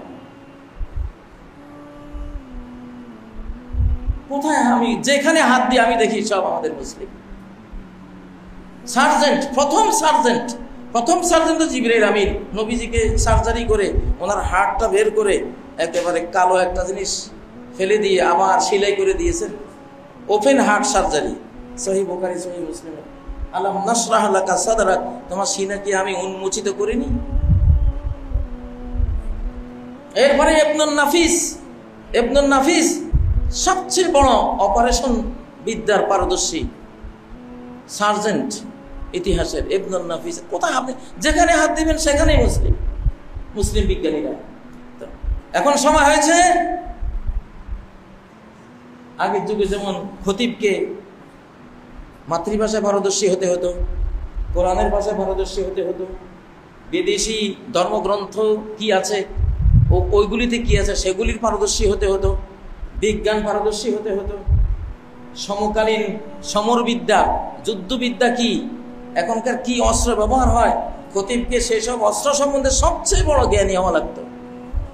কোথায় আমি যেখানে হাত দিই আমি দেখি সব আমাদের মুসলিম। সার্জেন্ট, প্রথম সার্জেন্ট তো জিবরাইল আমিন, নবীজিকে সার্জারি করে ওনার হাড়টা বের করে একেবারে কালো একটা জিনিস ফেলে দিয়ে আবার সেলাই করে দিয়েছেন। ওপেন হার্ট সার্জারি, সহিহ বুখারী সহিহ মুসলিম। আলাম নাশরাহ লাকা সাদরাক, তোমার সিনাকে আমি উন্মোচিত করিনি। এরপরে ইবনুন নাফিস সবচেয়ে বড় অপারেশন বিদ্যার পারদর্শী সার্জেন্ট ইতিহাসের ইবনুন নাফিস। কোথায় আপনি যেখানে হাত দিবেন সেখানেই মুসলিম বিজ্ঞানীরা। এখন সময় হয়েছে, আগের যুগে যেমন খতিবকে মাতৃভাষায় পারদর্শী হতে হতো, কোরআনের ভাষায় পারদর্শী হতে হতো, বিদেশি ধর্মগ্রন্থ কি আছে ও ওইগুলিতে কি আছে সেগুলির পারদর্শী হতে হতো, বিজ্ঞান পারদর্শী হতে হতো, সমকালীন সমরবিদ্যা যুদ্ধবিদ্যা কি, এখনকার কি অস্ত্র ব্যবহার হয়, খতিবকে সেসব অস্ত্র সম্বন্ধে সবচেয়ে বড় জ্ঞানী হওয়া লাগতো।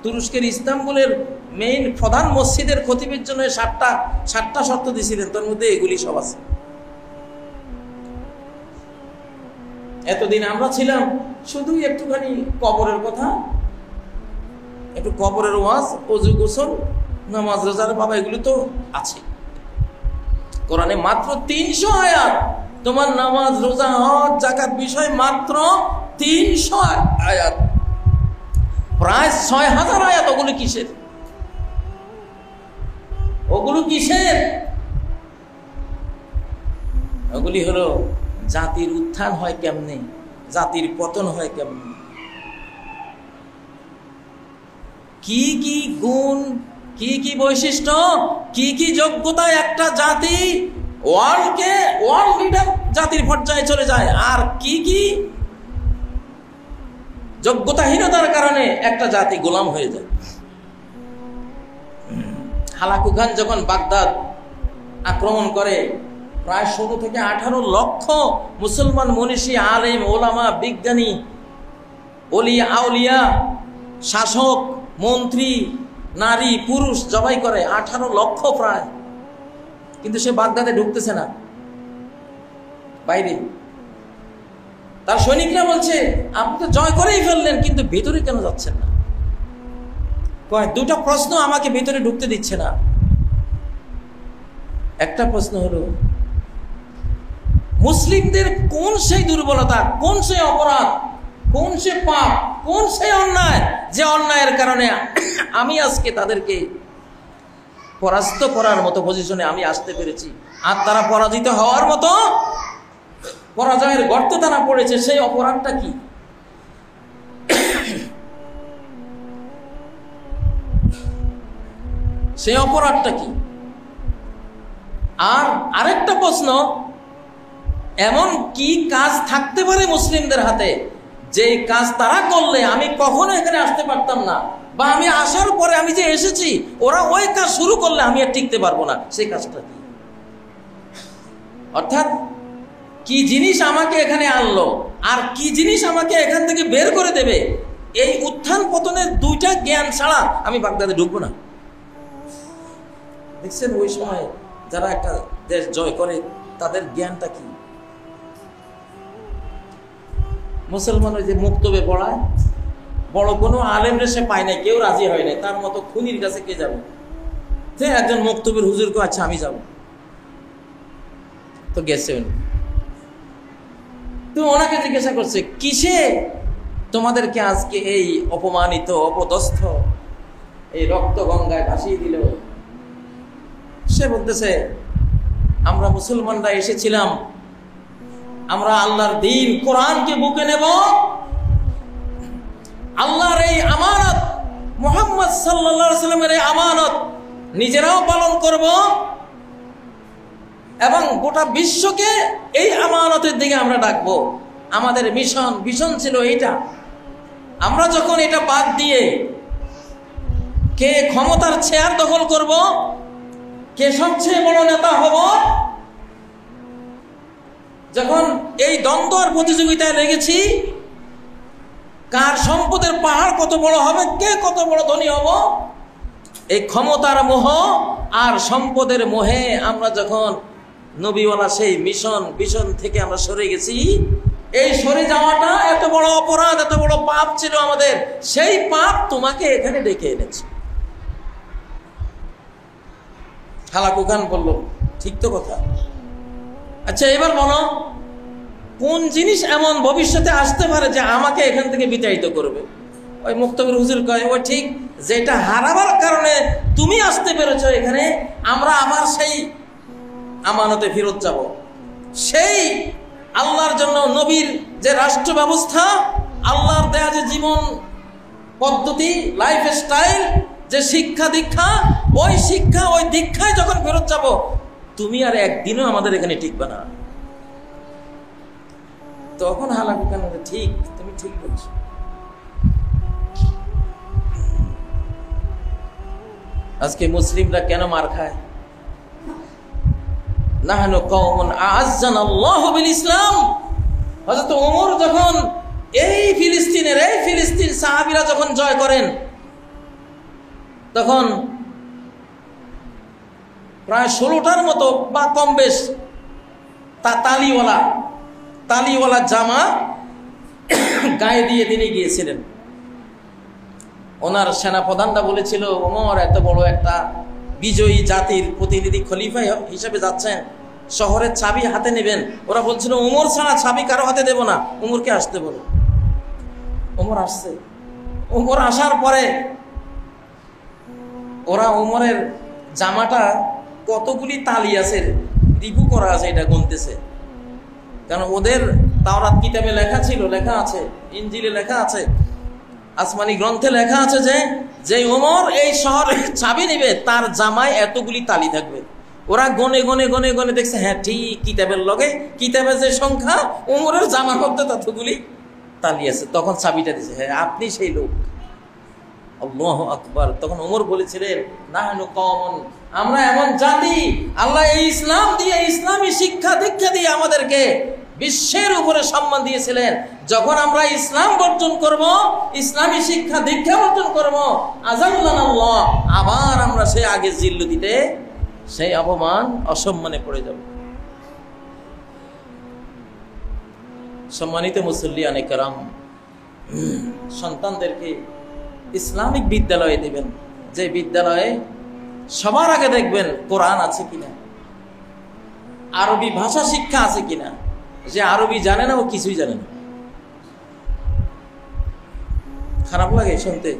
তুরস্কের ইস্তাম্বুলের মেইন প্রধান মসজিদের খতিবের জন্য সাতটা শর্ত দিয়েছিলেন, তার মধ্যে এগুলি সব আছে। এতদিন আমরা ছিলাম শুধু একটুখানি কবরের কথা, একটু কবরের ওয়াজ, ওযু গোসল, নামাজ রোজার, বাবা এগুলো তো আছে। কোরআনে মাত্র 300 আয়াত, তোমার নামাজ রোজা হজ যাকাত বিষয় মাত্র 300 আয়াত, প্রায় 6000 আয়াত। ওগুলো কিসের? ওগুলি হলো জাতির উত্থান হয় কেমনে, জাতির পতন হয় কেমনে, কি কি গুণ, কি কি বৈশিষ্ট্য, কি কি যোগ্যতায় একটা জাতি ওয়ার্ল্ড লিডার জাতির পর্যায়ে চলে যায়, আর কি কি যোগ্যতাহীনতার কারণে একটা জাতি গোলাম হয়ে যায়। হালাকু খান যখন বাগদাদ আক্রমণ করে, প্রায় 16 থেকে 18 লক্ষ মুসলমান মনীষী, আলেম, ওলামা, বিজ্ঞানী, ওলিয়া আউলিয়া, শাসক, মন্ত্রী, নারী, পুরুষ জবাই করে 18 লক্ষ প্রায়। কিন্তু সে বাগদাদে ঢুকতেছে না, বাইরে। তার সৈনিকরা বলছে, আপনি তো জয় করেই ফেললেন, কিন্তু ভেতরে কেন যাচ্ছেন না? দুটা প্রশ্ন আমাকে ভেতরে ঢুকতে দিচ্ছে না। একটা প্রশ্ন হলো, মুসলিমদের কোন সেই দুর্বলতা, কোন সেই অপরাধ, কোন সে পাপ, কোন সেই অন্যায়, যে অন্যায়ের কারণে আমি আজকে তাদেরকে পরাস্ত করার মতো পজিশনে আমি আসতে পেরেছি, আর তারা পরাজিত হওয়ার মতো পরাজয়ের গর্তে তারা পড়েছে, সেই অপরাধটা কি? সেই অপরাধটা কি? আর আরেকটা প্রশ্ন, এমন কি কাজ থাকতে পারে মুসলিমদের হাতে, যে কাজ তারা করলে আমি কখনো এখানে আসতে পারতাম না, বা আমি আসার পরে আমি যে এসেছি ওরা ওই কাজ শুরু করলে আমি আর টিকতে পারবো না, সেই কাজটা কি? অর্থাৎ কি জিনিস আমাকে এখানে আনলো, আর কি জিনিস আমাকে এখান থেকে বের করে দেবে, এই উত্থান পতনের দুইটা জ্ঞান ছাড়া আমি বাগদাদে ঢুকবো না। দেখছেন ওই সময় যারা একটা দেশ জয় করে তাদের জ্ঞানটা কি? মুসলমান ওই যে মুক্তবে পড়ায়, বড় কোনো আলেমরে সে পায় নাই, কেউ রাজি হয় নাই, তার মতো খুনির কাছে কে যাবে? যে একজন মুক্তবের হুজুরকে, আচ্ছা আমি যাব, তো গেছে উনি। তো ওনাকে জিজ্ঞাসা করছে, কিসে তোমাদেরকে আজকে এই অপমানিত অপদস্থ এই রক্ত গঙ্গায় ভাসিয়ে দিল? সে বলতেছে, আমরা মুসলমানরা এসেছিলাম, আমরা আল্লাহর দ্বীন কোরআনকে বুকে নেব, আল্লাহর এই আমানত, মুহাম্মদ সাল্লাল্লাহু আলাইহি সাল্লামের এই আমানত নিজেরাও পালন করব এবং গোটা বিশ্বকে এই আমানতের দিকে আমরা ডাকবো। আমাদের ভিশন ছিল এইটা। আমরা যখন এটা বাদ দিয়ে কে ক্ষমতার চেয়ার দখল করব, কে সবচেয়ে বড় নেতা হব, যখন এই দ্বন্দ্ব আর প্রতিযোগিতায় লেগেছি, কার সম্পদের পাহাড় কত বড় হবে, কে কত বড় ধনী হব, এই ক্ষমতার মোহ আর সম্পদের মোহে আমরা যখন নবীওয়ালা সেই ভিশন থেকে আমরা সরে গেছি, এই সরে যাওয়াটা এত বড় অপরাধ, এত বড় পাপ ছিল আমাদের, সেই পাপ তোমাকে এখানে ডেকে এনেছে। হালাকু খান বলল, ঠিক তো কথা। আচ্ছা এবার বলো, কোন জিনিস এমন ভবিষ্যতে আসতে পারে যে আমাকে এখান থেকে বিতাড়িত করবে? ওই মুক্তাকির হুজুর কয়, ও ঠিক, যেটা হারাবার কারণে তুমি আসতে পেরেছো এখানে, আমরা আবার সেই আমানতে ফেরত যাব। সেই আল্লাহর জন্য নবীর যে রাষ্ট্র ব্যবস্থা, আল্লাহর দেয়া যে জীবন পদ্ধতি, লাইফ স্টাইল, যে শিক্ষা দীক্ষা, ওই শিক্ষা ওই দীক্ষায় যখন ফেরত যাব, তুমি আর একদিনও আমাদের এখানে টিকবে না। তখন হালাকু খান, ঠিক, তুমি ঠিক বলছো। আজকে মুসলিমরা কেন মার খায়? নাহনু কওমুন আ'আজ্জানাল্লাহু বিল ইসলাম। হযরত ওমর যখন এই ফিলিস্তিন সাহাবীরা যখন জয় করেন, তখন প্রায় 16টার মতো বা কম বেশ তালিওয়ালা জামা গায়ে দিয়ে তিনি গিয়েছিলেন। ওনার সেনাপ্রধানটা বলেছিল, ওমর এত বড় একটা বিজয়ী জাতির প্রতিনিধি খলিফা হিসেবে যাচ্ছেন, শহরের চাবি হাতে নেবেন। ওরা বলছিল, ওমর ছাড়া চাবি কারো হাতে দেব না, ওমরকে আসতে বলো। ওমর আসছে। ওমর আসার পরে ওরা ওমরের জামাটা কতগুলি তালি আছে, রিপু করা আছে, এটা গুনতেছে। কারণ ওদের তাওরাত কিতাবে লেখা আছে, ইনজিলে লেখা আছে, আসমানি গ্রন্থে লেখা আছে যে ওমর এই শহরের চাবি নেবে, তার জামায় এতগুলি তালি থাকবে। ওরা গনে গনে গনে গনে দেখছে, হ্যাঁ ঠিক, কিতাবের লগে কিতাবের যে সংখ্যা, ওমরের জামা মধ্যে ততগুলি তালি আছে। তখন চাবিটা দিছে, হ্যাঁ আপনি সেই লোক। আল্লাহু আকবার। তখন ওমর বলেছিলেন, নাহনু কওমুন, আমরা এমন জাতি, আল্লাহ এই ইসলাম দিয়ে, ইসলামী শিক্ষা দীক্ষা দিয়ে আমাদেরকে বিশ্বের উপরে সম্মান দিয়েছিলেন। যখন আমরা ইসলাম বর্জন করব, ইসলামী শিক্ষা দীক্ষা বর্জন করব, আযাল্লানাল্লাহ, আবার আমরা সেই আগে জিল্লুতিতে, সেই অপমান অসম্মানে পড়ে যাব। সম্মানিত মুসল্লিয়ানে কেরাম, সন্তানদেরকে ইসলামিক বিদ্যালয়ে দিবেন, যে বিদ্যালয়ে সবার আগে দেখবেন কোরআন আছে কিনা, আরবি ভাষা শিক্ষা আছে কিনা। যে আরবি জানে না, ও কিছুই জানে না। খারাপ লাগে শুনতে,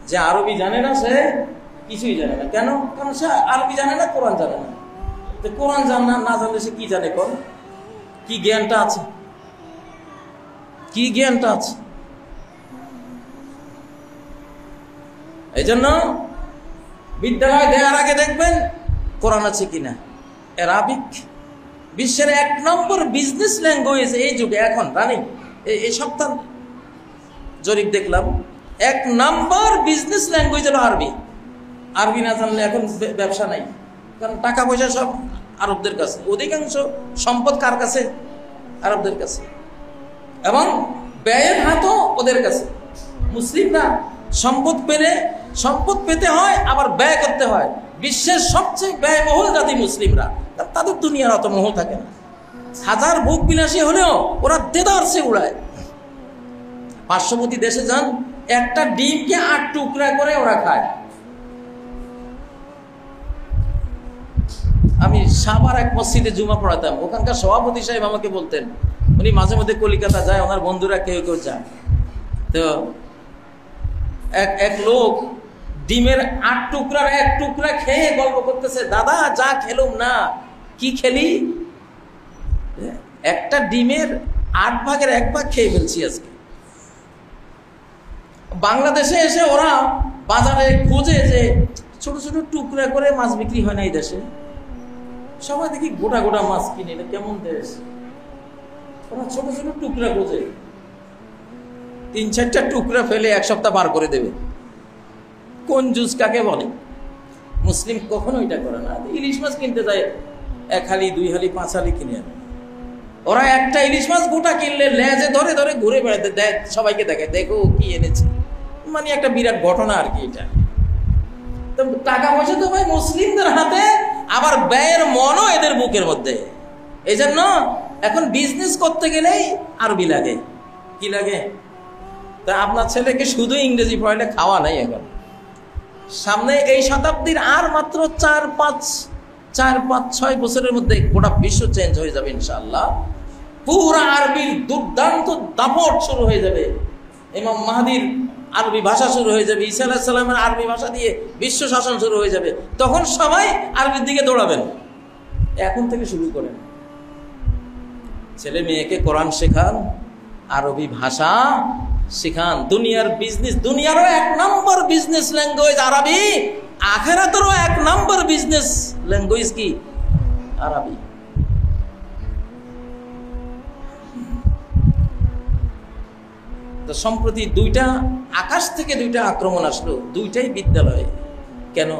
যে আরবি জানে না, সে কিছুই জানে না। কেন? কারণ সে আরবি জানে না, কোরআন জানে না। তো কোরআন না জানলে সে কি জানে? কোন কি জ্ঞানটা আছে? কি জ্ঞানটা আছে? এই জন্য বিদ্যালয় দেওয়ার আগে দেখবেন কোরআন আছে কিনা। অ্যারাবিক বিশ্বের 1 নম্বর বিজনেস ল্যাঙ্গুয়েজ এই যুগে, এখন রানিং, এই সপ্তাহ জরিপ দেখলাম, 1 নম্বর বিজনেস ল্যাঙ্গুয়েজ হলো আরবি। আরবি না জানলে এখন ব্যবসা নাই, কারণ টাকা পয়সা সব আরবদের কাছে, অধিকাংশ সম্পদ কার কাছে? আরবদের কাছে, এবং ব্যয়ের হাতও ওদের কাছে। মুসলিমরা সম্পদ পেতে হয়, আবার ব্যয় করতে হয়। বিশ্বের সবচেয়ে ব্যয়বহুল জাতি মুসলিমরা, তাদের দুনিয়ার অত মোহ থাকে না। হাজার ভোগ বিলাসী হলেও ওরা দেদারসে উড়ায়। পার্শ্ববর্তী দেশে যান, একটা ডিমকে 8 টুকরা করে ওরা খায়। আমি সাভার এক মসজিদে জুমা পড়াতাম, ওখানকার সভাপতি সাহেব আমাকে বলতেন, উনি মাঝে মধ্যে কলিকাতা যায়, ওনার বন্ধুরা কেউ কেউ যায়। তো এক লোক ডিমের 8 টুকরার 1 টুকরা খেয়ে গল্প করতেছে, দাদা যা খেলুম না, কি খেলি, একটা ডিমের 8 ভাগের 1 ভাগ খেয়ে ফেলছি আজকে। বাংলাদেশে এসে ওরা বাজারে খোঁজে যে ছোট ছোট টুকরা করে মাছ বিক্রি হয় না এই দেশে, সবাই দেখি গোটা গোটা মাছ কিনে, কেমন দেশ, ওরা ছোট ছোট টুকরা খোঁজে, 3-4টা টুকরা ফেলে 1 সপ্তাহ পার করে দেবে। কোন জুস কাকে বলে? মুসলিম কখনো এটা করে না। ইলিশ মাছ কিনতে যায় 1 হালি 2 হালি 5 হালি কিনে আনে। ওরা একটা ইলিশ মাছ গোটা কিনলে লেজে ধরে ধরে ঘুরে বেড়াতে দেয়, সবাইকে দেখায়, দেখো কি এনেছে। মানে একটা বিরাট ঘটনা আর কি এটা। তো টাকা পয়সা তো ভাই মুসলিমদের হাতে, আবার ব্যয়ের মনও এদের বুকের মধ্যে। এই জন্য এখন বিজনেস করতে গেলেই আরবি লাগে। কি লাগে? তা আপনার ছেলেকে শুধু ইংরেজি পড়ালে খাওয়া নাই। এখন সামনে এই শতাব্দীর আর মাত্র 4-5-6 বছরের মধ্যে গোটা বিশ্ব চেঞ্জ হয়ে যাবে ইনশাআল্লাহ। পুরা আরবির দুর্দান্ত দাপট শুরু হয়ে যাবে। ইমাম মাহদির আরবি ভাষা শুরু হয়ে যাবে, ঈসা আলাইহিস সালামের আরবি ভাষা দিয়ে বিশ্ব শাসন শুরু হয়ে যাবে। তখন সবাই আরবির দিকে দৌড়াবেন। এখন থেকে শুরু করেন, ছেলে মেয়েকে কোরআন শেখান, আরবি ভাষা শেখান। দুনিয়ার বিজনেস, দুনিয়ারও 1 নম্বর বিজনেস ল্যাঙ্গুয়েজ আরবি, আখিরাতেরও 1 নম্বর বিজনেস ল্যাঙ্গুয়েজ কি? আরবি। তো সম্প্রতি আকাশ থেকে 2টা আক্রমণ আসলো, 2টাই বিদ্যালয়ে। কেন?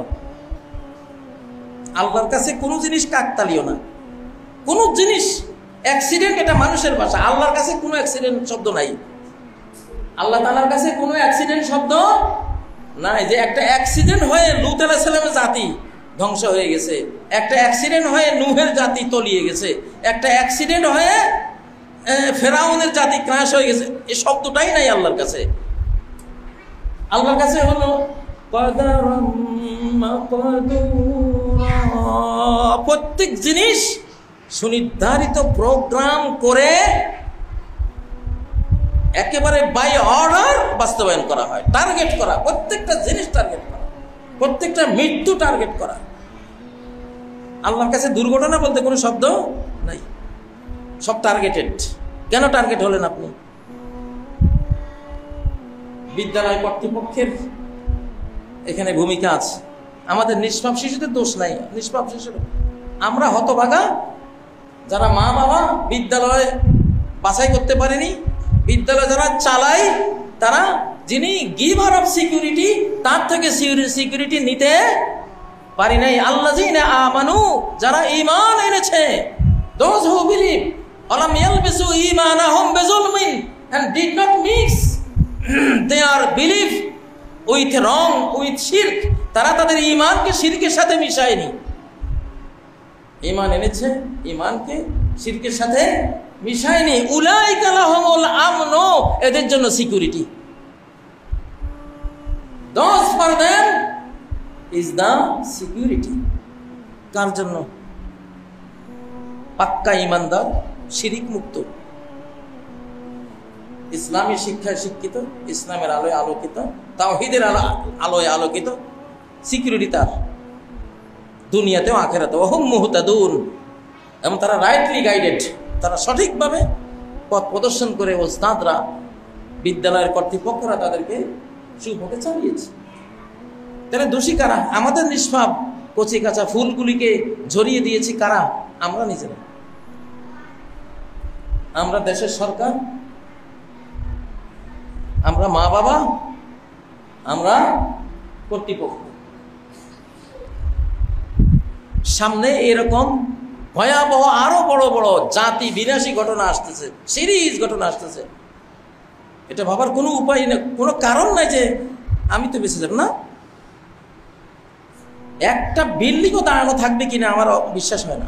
আল্লাহর কাছে কোনো জিনিস কাকতালীয় না, কোনো জিনিস অ্যাক্সিডেন্ট, এটা মানুষের ভাষা। আল্লাহর কাছে কোনো অ্যাক্সিডেন্ট শব্দ নাই। আল্লাহ তাআলার কাছে কোনো অ্যাক্সিডেন্ট শব্দ নাই। যে একটা অ্যাক্সিডেন্ট হয়ে লূত আলাইহিস সালামের জাতি ধ্বংস হয়ে গেছে, একটা অ্যাক্সিডেন্ট হয়ে নূহের জাতি তলিয়ে গেছে, একটা অ্যাক্সিডেন্ট হয়ে ফেরাউনের জাতি ক্রাশ হয়ে গেছে, এই শব্দটাই নাই আল্লাহর কাছে। আল্লাহর কাছে হলো প্রত্যেক জিনিস সুনির্ধারিত প্রোগ্রাম করে একেবারে বাই অর্ডার বাস্তবায়ন করা হয়, টার্গেট করা, প্রত্যেকটা জিনিস টার্গেট করা, প্রত্যেকটা মৃত্যু টার্গেট করা। আল্লাহর কাছে দুর্ঘটনা বলতে কোনো শব্দ নাই, সব টার্গেটেড। কেন টার্গেট হলেন আপনি? বিদ্যালয় কর্তৃপক্ষের এখানে ভূমিকা আছে। আমাদের নিষ্পাপ শিশুদের দোষ নাই, নিষ্পাপ শিশুর আমরা হতভাগা, যারা মা বাবা বিদ্যালয়ে বাছাই করতে পারেনি, বিদ্যালয় যারা চালায়, তারা যিনি গিভার অফ সিকিউরিটি, তার থেকে সিকিউরিটি নিতে পারি নাই। আল্লাযীনা আমানু, যারা ঈমান এনেছে, those who believe, আলাম ইয়ালবিসু ঈমানাহুম বিযুলমিন and did not mix their belief with wrong with shirk, তারা তাদের ঈমানকে শিরকের সাথে মিশায়নি। ঈমান এনেছে, ঈমানকে শিরকের সাথে মিশায়নি। উলাইকা লাহুমুল আমনু, এদের জন্য security. Those for them is the security. কার জন্য? পাক্কা ঈমানদার, শিরিক মুক্ত, ইসলামী শিক্ষায় শিক্ষিত, ইসলামের আলোয় আলোকিত, তাওহীদের আলোয় আলোকিত, সিকিউরিটি তার দুনিয়াতেও আখিরাতেও। হুম মুহতাদুন, এবং তারা রাইটলি গাইডেড, তারা সঠিকভাবে পথ প্রদর্শন করে ওস্তাদরা, বিদ্যালয়ের কর্তৃপক্ষরা তাদেরকে সুপথে চালিয়েছে। তাহলে দোষী কারা? আমাদের নিষ্পাপ কচি কাঁচা ফুলগুলিকে ঝরিয়ে দিয়েছি কারা? আমরা নিজেরা। আমরা দেশের সরকার, আমরা মা বাবা, আমরা কর্তৃপক্ষ। সামনে এরকম ভয়াবহ আরো বড় বড় জাতি বিনাশী ঘটনা আসতেছে, সিরিজ ঘটনা আসতেছে। এটা ভাবার কোনো উপায় না, কোনো কারণ নাই যে আমি তো বেঁচে যাব না। একটা বিল্ডিংও দাঁড়ানো থাকবে কিনা আমার বিশ্বাস হয় না।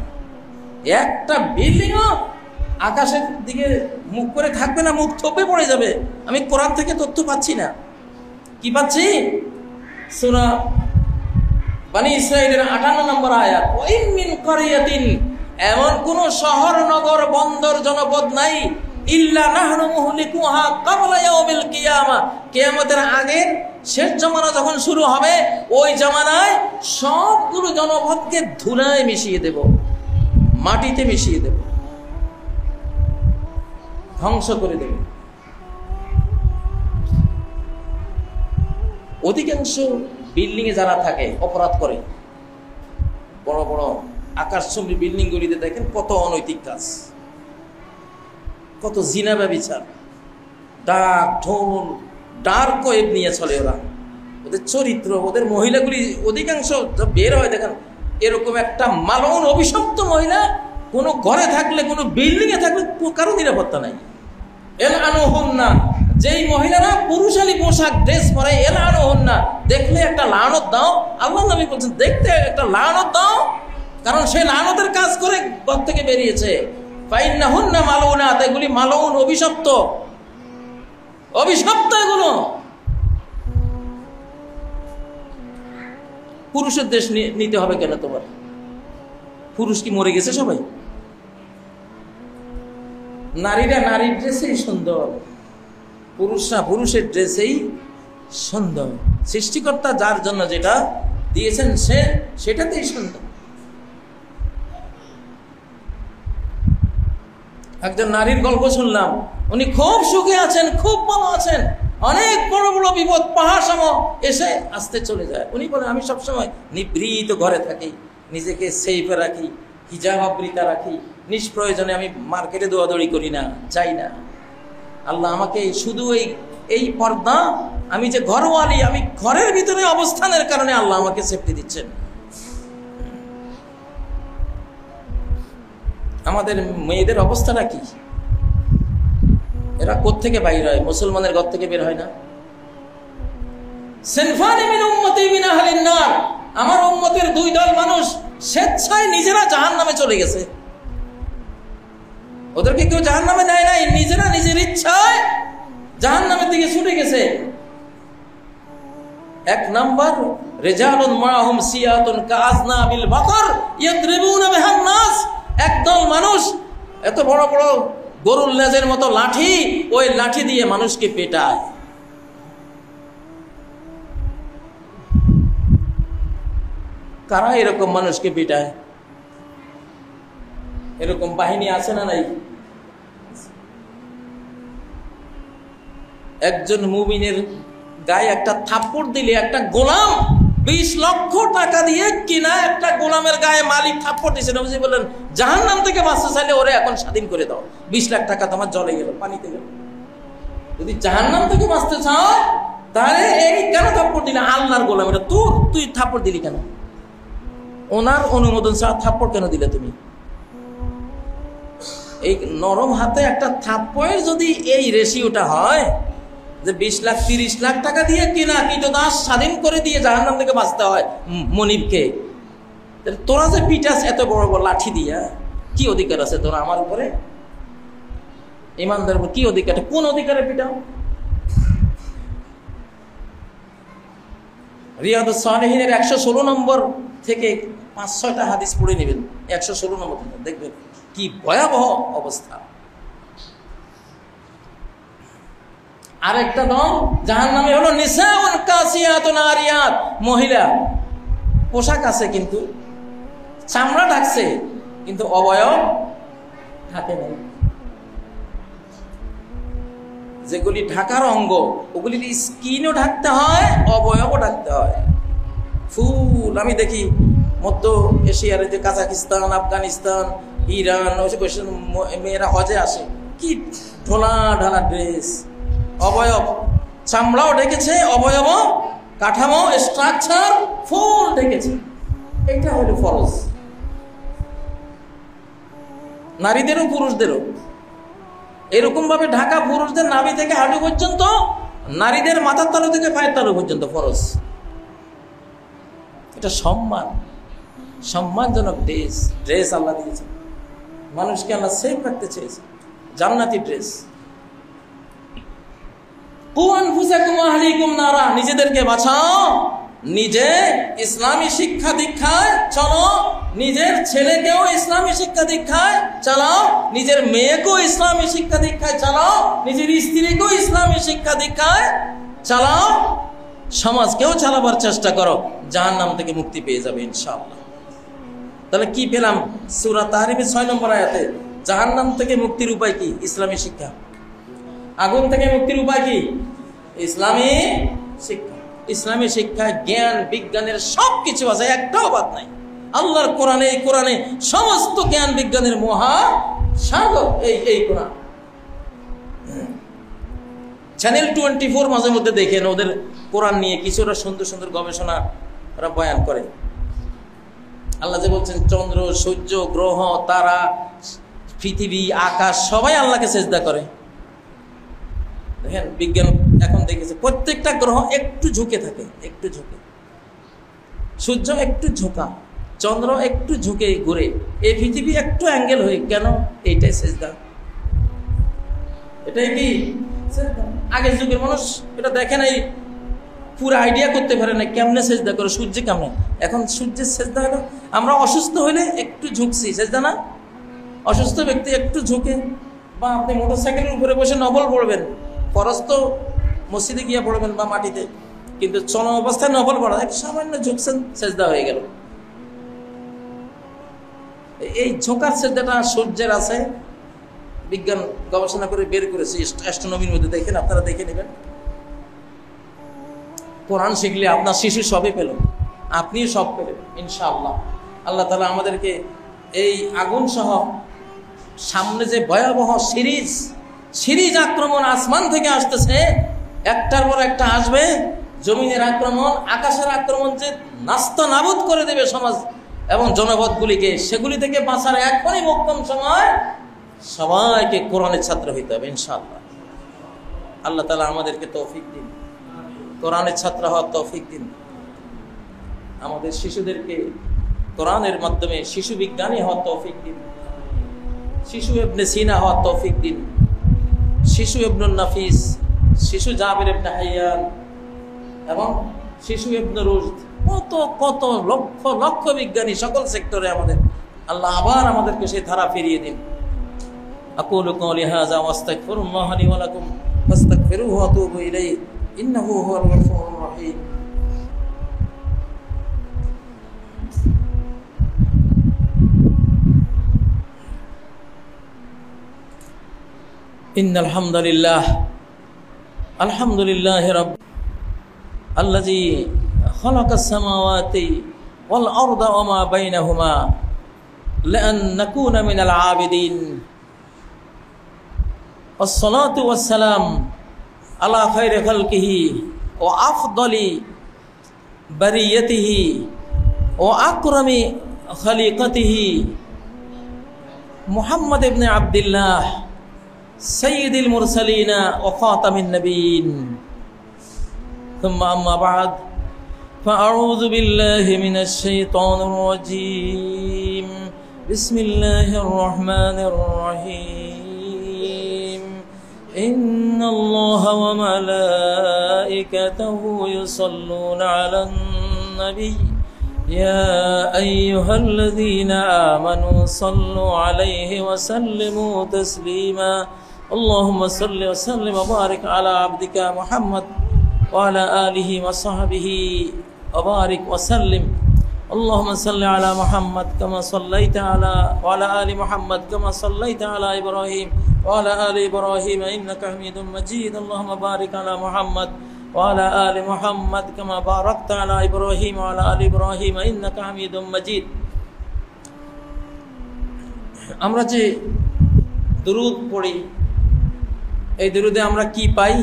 একটা বিল্ডিংও আকাশের দিকে মুখ করে থাকবে না, মুখ থপে পড়ে যাবে। আমি কোরআন থেকে তথ্য পাচ্ছি না। কি পাচ্ছি? সূরা বনী ইসরাঈলের 58 নম্বর আয়াত, ওয়া ইন মিন ক্বরিয়াতিন, এমন কোন শহর নগর বন্দর জনপদ নাই ইল্লা নাহনু মুহলিকুহা ক্বাবলা ইয়াউমিল কিয়ামা, কিয়ামতের আগের শেষ জামানা যখন শুরু হবে ওই জামানায় সবগুলো জনপদকে ধুলায় মিশিয়ে দেব, মাটিতে মিশিয়ে দেব, ধ্বংস করে দেব। অধিকাংশ বিল্ডিং এ যারা থাকে অপরাধ করে, বড় বড় আকাশচুম্বী বিল্ডিং গুলিতে দেখেন কত অনৈতিক কাজ, কত জিনা ব্যভিচার, ডাক ঢোল ডার্ক ওয়েব নিয়ে চলে ওরা। ওদের চরিত্র, ওদের মহিলাগুলি অধিকাংশ বের হয় দেখেন এরকম একটা মালন অভিশপ্ত মহিলা কোনো ঘরে থাকলে, কোনো বিল্ডিং এ থাকলে কারো নিরাপত্তা নাই। এলআনুহুন্না, যেই মহিলারা পুরুষালী পোশাক ড্রেস পরে, এলআনুহুন্না, দেখলে একটা লানত দাও। আল্লাহ নবী বলছেন দেখতে একটা লানত দাও, কারণ সে লানতের কাজ করে ঘর থেকে বেরিয়েছে। ফাইন্নাহুন্না মালউনাত, এগুলি মালউন, অভিশপ্ত, অভিশপ্ত এগুলো। পুরুষের দেশ নিতে হবে কেন তোমার? পুরুষ কি মরে গেছে সবাই? নারীরা নারীর ড্রেসেই সুন্দর, পুরুষরা পুরুষের ড্রেসেই সুন্দর। সৃষ্টিকর্তা যার জন্য যেটা দিয়েছেন সে সেটাতেই সুন্দর। একজন নারীর গল্প শুনলাম, উনি খুব সুখে আছেন, খুব ভালো আছেন, অনেক বড় বড় বিপদ পাহাড় সম এসে আসতে চলে যায়। উনি বলেন আমি সবসময় নিবৃত ঘরে থাকি, নিজেকে সেফে রাখি, হিজাব আবৃতা রাখি, নিষ্প্রয়োজনে আমি মার্কেটে দৌড়াদৌড়ি করি না, যাই না। আল্লাহ আমাকে শুধু এই পর্দা, আমি যে ঘরওয়ালি, আমি ঘরের ভিতরে অবস্থানের কারণে আল্লাহ আমাকে সেফটি দিচ্ছেন। আমাদের মেয়েদের অবস্থাটা কি? এরা কোত্থেকে বাইর হয়? মুসলমানের ঘর থেকে বের হয় না। সিনফানি মিন উম্মতি মিন আহলিন নার, আমার উম্মতের দুই দল মানুষ স্বেচ্ছায় নিজেরা জাহান্নামে চলে গেছে। ওদেরকে কেউ জাহান্নামে নেয় নাই, নিজেরা নিজের ইচ্ছায় জাহান্নামের দিকে ছুটে গেছে। এক নাম্বার, রিজালুন মাআহুম সিয়াতুন কাআজনাবিল বাকর ইয়াদরিবুনা বিহান নাস, একদল মানুষ এত বড় বড় গরুর লেজের মতো লাঠি, ওই লাঠি দিয়ে মানুষকে পেটায়। কারা এরকম মানুষকে পেটায়? এরকম বাহিনী আছে না নাই? একজন মুমিনের গায়ে একটা থাপ্পড় দিলে, একটা গোলাম 20 লক্ষ টাকা দিয়ে কিনা একটা গোলামের গায়ে মালিক থাপ্পড় দিয়েছে, নবীজি বললেন জাহান্নাম থেকে বাঁচতে চাইলে ওরে এখন স্বাধীন করে দাও, 20 লাখ টাকা তোমার জলে গেল, পানিতে গেল। যদি জাহান্নাম থেকে বাঁচতে চাও তাহলে এই কেন থাপ্পড় দিলে? আল্লাহর গোলাম, এটা তুই থাপ্পড় দিলি কেন? ওনার অনুমোদন ছাড়া থাপ্পড় কেন দিলে তুমি? এই নরম হাতে একটা থাপ্পড়ের যদি এই রেশিওটা হয় যে 20 লাখ 30 লাখ টাকা দিয়ে কিনা কীটদাস স্বাধীন করে দিয়ে জাহান্নাম থেকে বাঁচতে হয় মনিবকে, তোরা যে পিটাস এত বড় বড় লাঠি দিয়া, কি অধিকার আছে তোরা আমার উপরে? ইমানদার উপর কি অধিকার? কোন অধিকারে পিটাও? রিয়াদুস সালিহিনের 116 নম্বর থেকে 5-6টা হাদিস পড়ে নেবেন, 116 নম্বর থেকে দেখবেন কি ভয়াবহ অবস্থা। আরেকটা দল জাহান্নামে হলো নিসাউন কাসিয়াতুন আরিয়াত, মহিলা পোশাক আছে কিন্তু চামড়া ঢাকছে কিন্তু অবয়ব ঢাকে নাই। যেগুলি ঢাকার অঙ্গ ওগুলির স্কিনও ঢাকতে হয়, অবয়বও ঢাকতে হয়। ফুল আমি দেখি মধ্য এশিয়ার যে কাজাকিস্তান, আফগানিস্তান, ইরান, মেয়েরা হজে আসে, কি ঢোলা ঢালা ড্রেস, অবয়ব চামড়াও ঢেকেছে, অবয়ব কাঠামো স্ট্রাকচার ফুল ঢেকেছে। এটা হলো ফরজ, নারীদেরও পুরুষদেরও এরকম ভাবে ঢাকা। পুরুষদের নাভি থেকে হাঁটু পর্যন্ত, নারীদের মাথার তালু থেকে পায়ের তালু পর্যন্ত ফরজ। এটা সম্মানজনক ড্রেস আল্লাহ দিয়েছে মানুষকে, আল্লাহ সেফ রাখতে চেয়েছে, জান্নাতি ড্রেস। নিজেদেরকে বাঁচাও, নিজে ইসলামী শিক্ষা দীক্ষায় চলো, নিজের ছেলেকেও ইসলামী শিক্ষা দীক্ষায় চালাও, নিজের মেয়েকেও ইসলামী শিক্ষা দীক্ষায় চালাও, নিজের স্ত্রীকেও ইসলামী শিক্ষা দীক্ষায় চালাও, সমাজকেও চালাবার চেষ্টা করো, জাহান্নাম থেকে মুক্তি পেয়ে যাবে ইনশাআল্লাহ। তাহলে কি পেলাম? সূরা তাহরিমের 6 নম্বর আয়াতে জাহান্নাম থেকে মুক্তির উপায় কি? ইসলামী শিক্ষা। আগুন থেকে মুক্তির উপায় কি? ইসলামী শিক্ষা। ইসলামী শিক্ষায় জ্ঞান বিজ্ঞানের সব কিছু আছে, একটাও বাদ নাই। আল্লাহর কোরআনে, এই কোরআনে সমস্ত জ্ঞান বিজ্ঞানের মহা সাগর এই কোরআন। চ্যানেল 24 মাঝে মধ্যে দেখেন, ওদের কোরআন নিয়ে কিছুটা সুন্দর সুন্দর গবেষণা ওরা বয়ান করে। আল্লাহ যে বলছেন চন্দ্র, সূর্য, গ্রহ, তারা, পৃথিবী, আকাশ সবাই আল্লাহকে সেজদা করে। দেখেন বিজ্ঞান এখন দেখেছে প্রত্যেকটা গ্রহ একটু ঝুঁকে থাকে, একটু ঝুঁকে। সূর্য একটু ঝোঁকা, চন্দ্র একটু ঝুঁকে ঘুরে, এই পৃথিবী একটু অ্যাঙ্গেল হয়ে, কেন? এইটাই সেজদা। এটাই কি সেজদা? আগের যুগের মানুষ এটা দেখে নাই, পুরো আইডিয়া করতে পারে না কেমনে সেজদা করে, সূর্য কেমনে। এখন সূর্যের সেজদা হলো, আমরা অসুস্থ হইলে একটু ঝুঁকছি, সেজদা না? অসুস্থ ব্যক্তি একটু ঝুঁকে, বা আপনি মোটরসাইকেলের উপরে বসে নফল পড়বেন, ফরজ তো মসজিদে গিয়ে পড়বেন বা মাটিতে, কিন্তু চলন অবস্থায় নফল পড়া, এক সামান্য ঝুঁকছেন, সেজদা হয়ে গেল। এই ঝোঁকার সেজদাটা সূর্যের আছে, বিজ্ঞান গবেষণা করে বের করেছে, অ্যাস্ট্রোনমির মধ্যে দেখেন, আপনারা দেখে নেবেন। কোরআন শিখলে আপনার শিশু সবই পেল, আপনিও সব পেলেন ইনশাআল্লাহ। আল্লাহ তাআলা আমাদেরকে এই আগুন সহ সামনে যে ভয়াবহ সিরিজ আক্রমণ আসমান থেকে আসতেছে, একটার পর একটা আসবে, জমিনের আক্রমণ, আকাশের আক্রমণ যে নাস্তা নাবুদ করে দেবে সমাজ এবং জনপদগুলিকে, সেগুলি থেকে বাঁচার এখনই মোক্ষম সময়। সবাইকে কোরআনের ছাত্র হইতে হবে ইনশাআল্লাহ। আল্লাহ তাআলা আমাদেরকে তৌফিক দিন, কোরআনের ছাত্র হওয়ার তৌফিক দিন। আমাদের শিশুদেরকে কোরআনের মাধ্যমে শিশু বিজ্ঞানী হওয়ার তৌফিক দিন, শিশু ইবনে সিনা হওয়ার তৌফিক দিন, শিশু ইবনুন নাফিস, শিশু জাবির ইবনে হাইয়ান এবং শিশু ইবনে রুশদ, কত কত লক্ষ লক্ষ বিজ্ঞানী সকল সেক্টরে আমাদের। আল্লাহ আবার আমাদেরকে সেই ধারা ফিরিয়ে দিন। আকুলু কওলি হাযা ওয়াস্তাগফিরুল্লাহ লি ওয়া লাকুম ফাস্তাগফিরুহু ওয়া তুবু ইলাইহি ইন্নাহু হুয়াল গফুরুর রহিম। ইন্নাল হামদুলিল্লাহ, আলহামদুলিল্লাহি রাব্বিল আল্লাযী খালাকাস সামাওয়াতি ওয়াল আরদা ওয়া মা বাইনাহুমা লিআন নাকুনা মিনাল আবিদিন। والصلاة والسلام على خير خلقه وأفضل بريته وأكرم خليقته محمد بن عبد الله سيد المرسلين وخاتم النبيين. ثم أما بعد فأعوذ بالله من الشيطان الرجيم. بسم الله الرحمن الرحيم. إن الله وملائكته يصلون على النبي يا أيها الذين آمنوا صلوا عليه وسلموا تسليما. اللهم صل وسلم وبارك على عبدك محمد وعلى آله وصحبه وبارك وسلم. اللهم صل على محمد كما صليت على وعلى آل محمد كما صليت على إبراهيم وعلى آل إبراهيم إنك حميد مجيد. اللهم بارك على محمد وعلى آل محمد كما باركت على إبراهيم وعلى آل إبراهيم إنك حميد مجيد. আমরা যে দুরূদ পড়ি, এই দুরূদে আমরা কি পাই?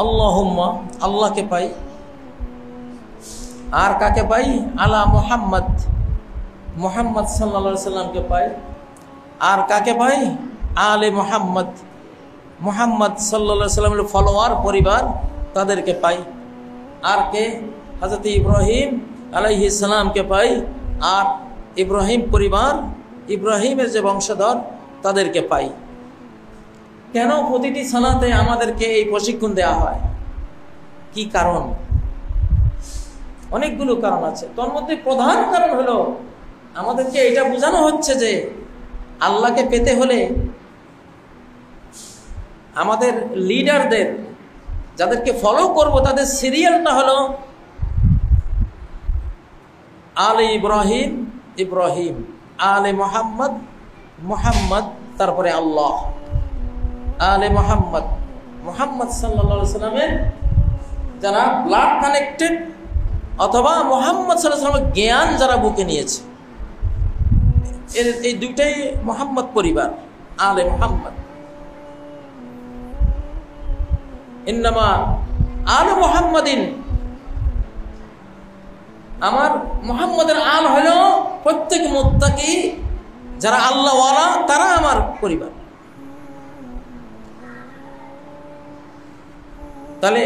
আল্লাহুম্মা, আল্লাহকে পাই। আর কাকে পাই? আলা মুহাম্মদ, মুহাম্মদ সাল্লাল্লাহু আলাইহি সাল্লামকে পাই। আর কাকে পাই? আলে মুহাম্মদ, মুহাম্মদ সাল্লাল্লাহু আলাইহি সাল্লামের ফলোয়ার পরিবার, তাদেরকে পাই। আর কে? হযরত ইব্রাহিম আলাইহিস সালামকে পাই। আর ইব্রাহিম পরিবার, ইব্রাহিমের যে বংশধর, তাদেরকে পাই। কেন প্রতিটি সালাতে আমাদেরকে এই প্রশিক্ষণ দেওয়া হয়? কি কারণ? অনেকগুলো কারণ আছে। তোর মধ্যে প্রধান কারণ হলো আমাদেরকে এটা বোঝানো হচ্ছে যে আল্লাহকে পেতে হলে আমাদের লিডারদের, যাদেরকে ফলো করব, তাদের সিরিয়ালটা হলো আলে ইব্রাহিম ইব্রাহিম, আলে মোহাম্মদ মোহাম্মদ, তারপরে আল্লাহ। আলে মোহাম্মদ, মোহাম্মদ সাল্লাল্লাহু আলাইহি সাল্লামের যারা ব্লাড কানেক্টেড, অথবা মোহাম্মদ সাল্লাল্লাহু আলাইহি সাল্লামের জ্ঞান যারা বুকে নিয়েছে, এই দুইটাই মোহাম্মদ পরিবার, আলে মোহাম্মদ। ইন্নামা আলে মোহাম্মদিন, আমার মোহাম্মদের আল হলো প্রত্যেক মুত্তাকি যারা আল্লাহওয়ালা, তারা আমার পরিবার। তাহলে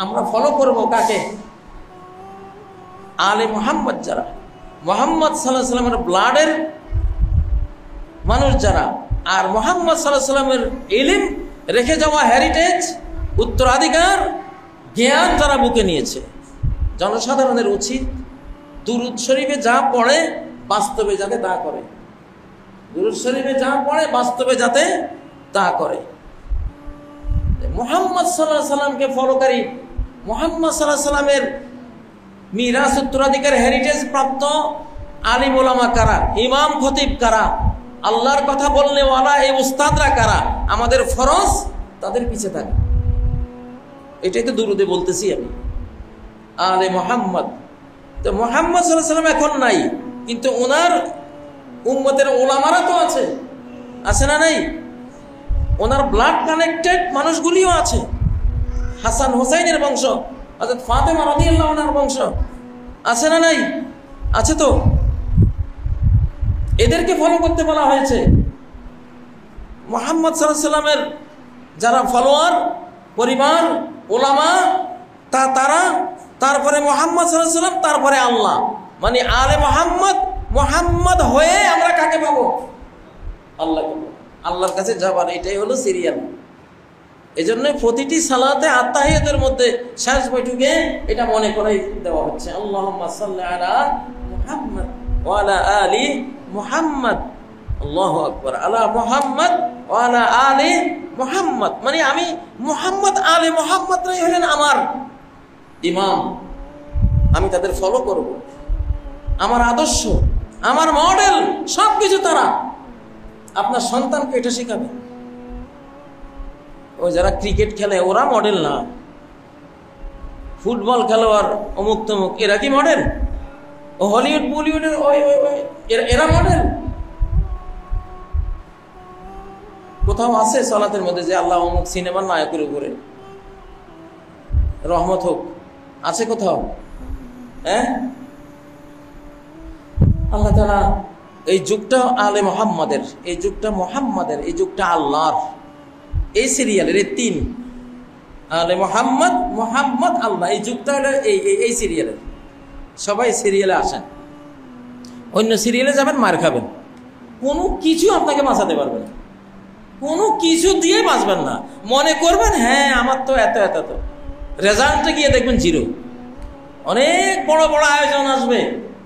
আমরা ফলো করব কাকে? আলে মোহাম্মদ, যারা মোহাম্মদ সাল্লাল্লাহু আলাইহি সাল্লামের ব্লাডের মানুষ যারা, আর মোহাম্মদ সাল্লাল্লাহু আলাইহি সাল্লামের ইলম রেখে যাওয়া হেরিটেজ, উত্তরাধিকার, জ্ঞান যারা বুকে নিয়েছে। জনসাধারণের উচিত দুরূদ শরীফে যা পড়ে বাস্তবে যাতে তা করে, দুরূদ শরীফে যা পড়ে বাস্তবে যাতে তা করে। মুহাম্মদ সাল্লাল্লাহু আলাইহি সাল্লামকে ফলোকারী, মুহাম্মদ সাল্লাল্লাহু আলাইহি সাল্লামের মিরাস, উত্তরাধিকার, হেরিটেজ প্রাপ্ত আলিম ওলামা কারা, ইমাম খতিব কারা, আল্লাহর কথা বলনেওয়ালা এই উস্তাদরা কারা, আমাদের ফরজ তাদের পিছে থাকে। এটাই তো দুরুদে বলতেছি আমি, আলে মোহাম্মদ। তো মোহাম্মদ সাল্লাল্লাহু আলাইহি সাল্লাম এখন নাই, কিন্তু ওনার উম্মতের ওলামারা তো আছে, আছে না নাই? ওনার ব্লাড কানেক্টেড মানুষগুলিও আছে। হাসান হোসাইনের বংশ, হযরত ফাতেমা রাদিয়াল্লাহু আনহার বংশ, আছে না নাই? আছে তো। এদেরকে ফলো করতে বলা হয়েছে। মুহাম্মদ সাল্লাল্লাহু আলাইহি সাল্লামের যারা ফলোয়ার, পরিবার, ওলামা, তারা, তারপরে মুহাম্মদ সাল্লাল্লাহু আলাইহি সাল্লাম, তারপরে আল্লাহ। মানে আলে মোহাম্মদ, মোহাম্মদ হয়ে আমরা কাকে পাবো? আল্লাহকে পাবো। আল্লাহর কাছে যাবার এটাই হলো সিরিয়াল। এই জন্য প্রতিটি সালাতে আত্তাহিয়াতের মধ্যে শেষ বৈঠকে এটা মনে করাই দেওয়া হচ্ছে, আল্লাহুম্মা সাল্লি আলা মুহাম্মদ ওয়া আলা আলি মুহাম্মদ, আল্লাহু আকবার, আলা মুহাম্মদ ওয়া আলা আলি মুহাম্মদ। মানে আমি মুহাম্মদ, আলে মুহাম্মদরাই হলেন আমার ইমাম, আমি তাদের ফলো করব, আমার আদর্শ, আমার মডেল, সবকিছু তারা। আপনার সন্তানকে এটা শেখাবে। ওই যারা ক্রিকেট খেলে ওরা মডেল না, ফুটবল খেলোয়াড় অমুক তমুক এরা কি মডেল? ও হলিউড বলিউডের এরা মডেল? কোথাও আছে সালাতের মধ্যে যে আল্লাহ অমুক সিনেমার নায়কের উপরে রহমত হোক? আছে কোথাও? হ্যাঁ, আল্লাহ তাআলা এই যুগটা আলে মোহাম্মদের, এই যুগটা মোহাম্মদের, এই যুগটা আল্লাহর। এই সিরিয়ালের এই তিন, আলে মোহাম্মদ, মোহাম্মদ, আল্লাহ, এই যুগটা হলো এই সিরিয়ালের। সবাই সিরিয়ালে আসেন, অন্য সিরিয়ালে যাবেন মার খাবেন, কোনো কিছু আপনাকে বাঁচাতে পারবে না, কোনো কিছু দিয়ে বাঁচবেন না। মনে করবেন হ্যাঁ আমার তো এত এত এত, রেজাল্টে গিয়ে দেখবেন জিরো। অনেক বড় বড় আয়োজন আসবে,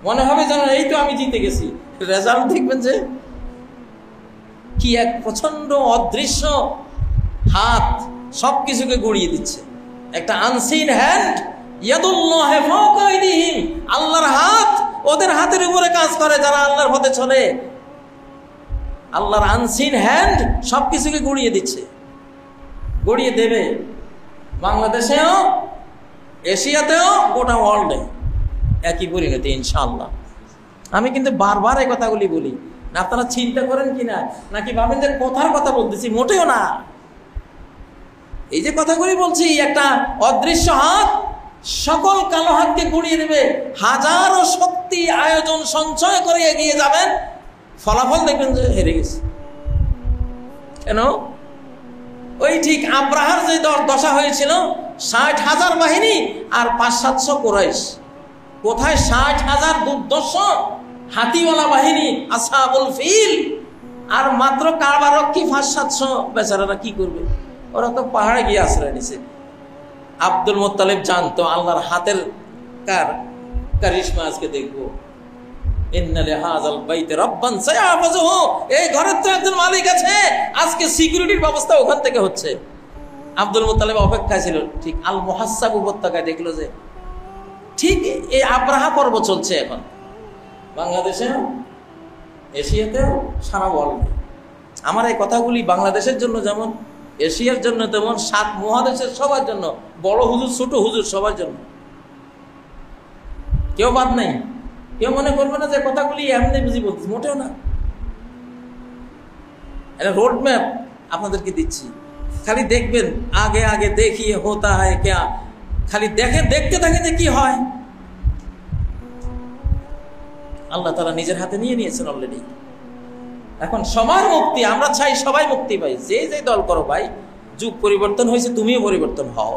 মনে হবে যেন এই তো আমি জিতে গেছি, রেজাল্ট দেখবেন যে কি এক প্রচন্ড অদৃশ্য হাত সবকিছুকে গড়িয়ে দিচ্ছে। একটা আনসিন হ্যান্ড, ইয়াদুল্লাহি ফাওকা আইদিহিম, আল্লাহর হাত ওদের হাতের উপরে কাজ করে যারা আল্লাহর পথে চলে। আল্লাহর আনসিন হ্যান্ড সবকিছুকে গড়িয়ে দিচ্ছে, গড়িয়ে দেবে। বাংলাদেশেও, এশিয়াতেও, গোটা ওয়ার্ল্ডে একই পরিণতি ইনশাআল্লাহ। আমি কিন্তু বারবার এই কথাগুলি বলি, আপনারা চিন্তা করেন কিনা, নাকি ভাবেন যে কথার কথা বলতেছি? মোটেও না। এই যে কথাগুলি বলছি, একটা অদৃশ্য হাত সকল কালো হাতকে গড়িয়ে দেবে। হাজারো শক্তি আয়োজন সঞ্চয় করে এগিয়ে যাবেন, ফলাফল দেখবেন যে হেরে গেছে। কেন? ওই ঠিক আব্রাহার যে দশা হয়েছিল, 60,000 বাহিনী আর 500-700 কুরাইশ। কোথায় 60,000 দুর্দর্শ হাতিওয়ালা বাহিনী, আসহাবুল ফিল, আর মাত্র কারবারক্ষী 500-700। বেচারারা কি করবে? ওরা তো পাহাড়ে গিয়ে আশ্রয় নিছে। আব্দুল মুত্তালিব জানতো আল্লাহর হাতের কার কারিশমা আজকে দেখবো। ইন্না লিহাযাল বাইতি রাব্বান সায়াহফাযুহু, এই ঘরের তো একজন মালিক আছে, আজকে সিকিউরিটির ব্যবস্থা ওখান থেকে হচ্ছে। আব্দুল মুত্তালিব অপেক্ষায় ছিল, ঠিক আল মুহাসসাব উপত্যকায় দেখলো যে ঠিক এই আব্রাহা পর্ব চলছে এখন বাংলাদেশে, এশিয়াতেও, সারা ওয়ার্ল্ডে। আমার এই কথাগুলি বাংলাদেশের জন্য যেমন, এশিয়ার জন্য তেমন, 7 মহাদেশের সবার জন্য, বড় হুজুর ছোট হুজুর সবার জন্য, কেউ বাদ নাই। কেউ মনে করবে না যে কথাগুলি এমনি বুঝি বলছি, মোটেও না। এটা রোড ম্যাপ আপনাদেরকে দিচ্ছি, খালি দেখবেন, আগে আগে দেখিয়ে হোতা হয় ক্যা, খালি দেখতে থাকেন যে কি হয়। আল্লাহ তাআলা নিজের হাতে নিয়ে নিয়েছেন অলরেডি। এখন সবার মুক্তি, আমরা চাই সবাই মুক্তি পাই। যে যে দল করো ভাই, যুগ পরিবর্তন হয়েছে, তুমিও পরিবর্তন হও।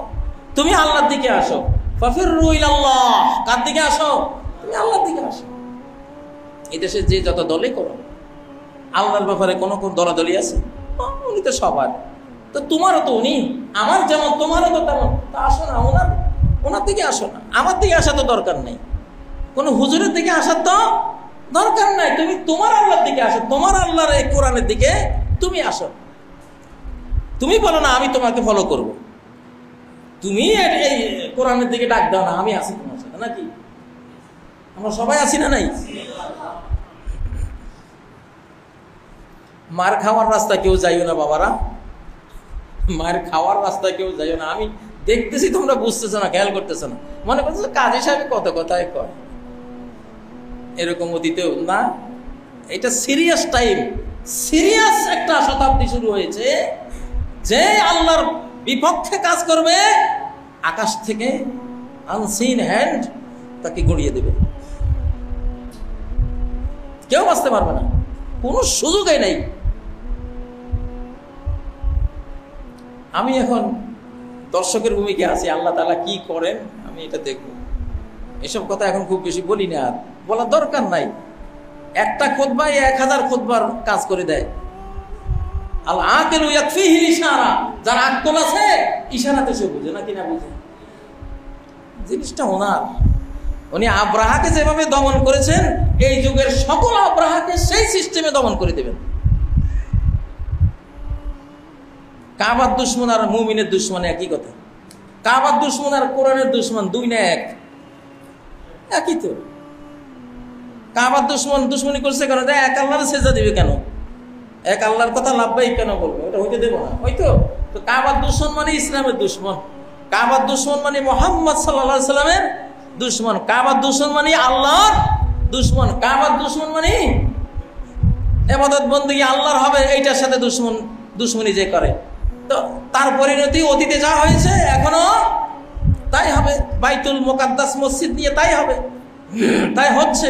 তুমি আল্লাহর দিকে আসো, ফাফিরু ইলাল্লাহ। কার দিকে আসো? তুমি আল্লাহর দিকে আসো। এই দেশে যে যত দলই করো, আল্লাহর ব্যাপারে কোন দলাদলি আছে? উনি তো সবার, তো তোমারও তো উনি, আমার যেমন তোমারও তো তেমন। তা আসো না, ওনার দিকে আসো না। আমার দিকে আসা তো দরকার নেই, কোন হুজুরের দিকে আসার তো দরকার নাই। তুমি তোমার আল্লাহর দিকে আসো, তোমার আল্লাহর এই কোরআনের দিকে তুমি আসো। তুমি বলো না আমি তোমাকে ফলো করব, তুমি এই কোরআনের দিকে ডাক দাও না, আমি আছি তোমার সাথে, নাকি? আমরা সবাই আছি না নাই? মার খাওয়ার রাস্তা কেউ যাইও না বাবারা, মার খাওয়ার রাস্তা কেউ যাইও না। আমি দেখতেছি তোমরা বুঝতেছো না, খেয়াল করতেছো না, মনে করতেছো কাজী সাহেব কত কথায় কয়, এরকম অতীতেও না। এটা সিরিয়াস টাইম, সিরিয়াস একটা শতাব্দী শুরু হয়েছে। যে আল্লাহর বিপক্ষে কাজ করবে, আকাশ থেকে আনসিন হ্যান্ড তাকে গড়িয়ে দেবে, কেউ বাঁচতে পারবে না, কোনো সুযোগই নাই। আমি এখন দর্শকের ভূমিকা আছি, আল্লাহ তাআলা কি করেন আমি এটা দেখব। এসব কথা এখন খুব বেশি বলি না, আর বলার দরকার নাই। একটা খুতবায় 1000 খুতবার কাজ করে দেয়। আল আকিলু ইয়াকফিহিল ইশারা, যার আকল আছে ইশারাতে সে বুঝে, না কিনা বুঝে। জিনিসটা ওনার, উনি আব্রাহাকে যেভাবে দমন করেছেন, এই যুগের সকল আব্রাহাকে সেই সিস্টেমে দমন করে দেবেন। কাবার দুশমন আর মুমিনের দুশমন একই কথা। কাবার দুশমন আর কোরআনের দুশমন দুই না এক? একই তো। কাবার দুশমনি করছে কেন? এক আল্লাহর সেজদা দিবে কেন? এক আল্লাহর কথা লাভবাই কেন বলবে? ওটা হইতে দেবো না, হয়তো। তো কাবার দুশমন মানে ইসলামের দুশমন, কাবার দুশমন মানে মুহাম্মদ সাল্লাল্লাহু আলাইহি সাল্লামের দুশমন, কাবার দুশমন মানে আল্লাহর দুশমন, কাবার দুশমন মানে ইবাদত বندگی আল্লাহর হবে, এইটার সাথে দুশমনি যে করে, তো তার পরিণতি অতীতে যা হয়েছে এখনো তাই হবে। বাইতুল মুকাদ্দাস মসজিদ নিয়ে তাই হবে, তাই হচ্ছে।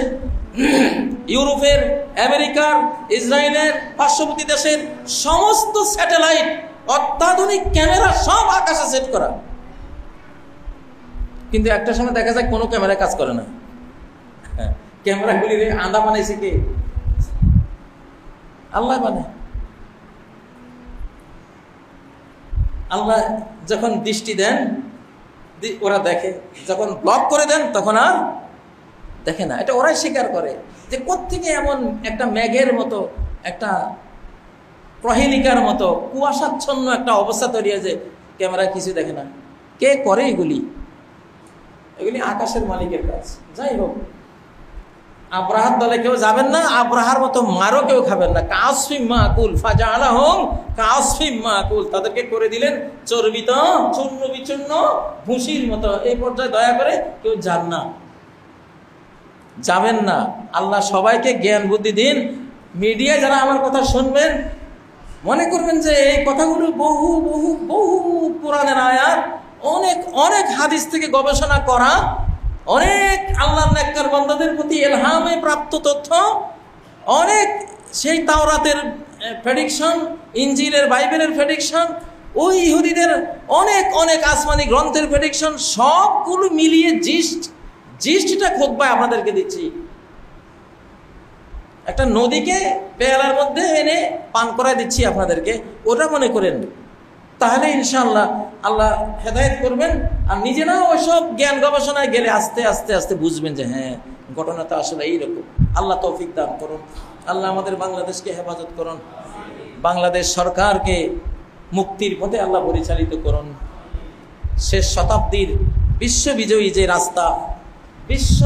ইউরোপের, আমেরিকার, ইসরায়েলের, পার্শ্ববর্তী দেশের সমস্ত স্যাটেলাইট, অত্যাধুনিক ক্যামেরা সব আকাশে সেট করা, কিন্তু একটা সময় দেখা যায় কোনো ক্যামেরা কাজ করে না। ক্যামেরাগুলির আন্দা বানাইছে কে? আল্লাহ বানায়। আল্লাহ যখন দৃষ্টি দেন ওরা দেখে, যখন ব্লক করে দেন তখন আর দেখে না। এটা ওরাই স্বীকার করে যে কোত্থেকে এমন একটা মেঘের মতো, একটা প্রহেলিকার মতো কুয়াশাচ্ছন্ন একটা অবস্থা তৈরি হয়েছে, ক্যামেরায় কিছু দেখে না। কে করে এগুলি? এগুলি আকাশের মালিকের কাজ। যাই হোক, আব্রাহার দলে কেউ যাবেন না, আব্রাহার মতো মারও কেউ খাবেন না। কাসফিম মাকুল ফাজালাহুম কাসফিম মাকুল, তাদেরকে করে দিলেন চর্বিত, চূর্ণ বিচূর্ণ ভুসির মতো। এই পর্যায়ে দয়া করে কেউ যাবেন না। আল্লাহ সবাইকে জ্ঞান বুদ্ধি দিন। মিডিয়ায় যারা আমার কথা শুনবেন, মনে করবেন যে এই কথাগুলো বহু বহু বহু কোরআনের আয়াত, অনেক অনেক হাদিস থেকে গবেষণা করা, অনেক আল্লাহর নেককার বান্দাদের প্রতি ইলহামে প্রাপ্ত তথ্য, অনেক সেই তাওরাতের প্রেডিকশন, ইনজিলের বাইবেলের প্রেডিকশন, ওই ইহুদিদের অনেক অনেক আসমানি গ্রন্থের প্রেডিকশন, সবগুলো মিলিয়ে জিস্টটা খুতবায় আপনাদেরকে দিচ্ছি। একটা নদীকে পেয়ালার মধ্যে এনে পান করায় দিচ্ছি আপনাদেরকে, ওটা মনে করেন, তাহলে ইনশাআল্লাহ আল্লাহ হেদায়েত করবেন। আর নিজেরা ওইসব জ্ঞান গবেষণায় গেলে আস্তে আস্তে আস্তে বুঝবেন যে হ্যাঁ, ঘটনাটা আসলে এইরকম। আল্লাহ তৌফিক দান করুন। আল্লাহ আমাদের বাংলাদেশকে হেফাজত করুন। বাংলাদেশ সরকারকে মুক্তির পথে আল্লাহ পরিচালিত করুন। শেষ শতাব্দীর বিশ্ববিজয়ী যে রাস্তা, বিশ্ব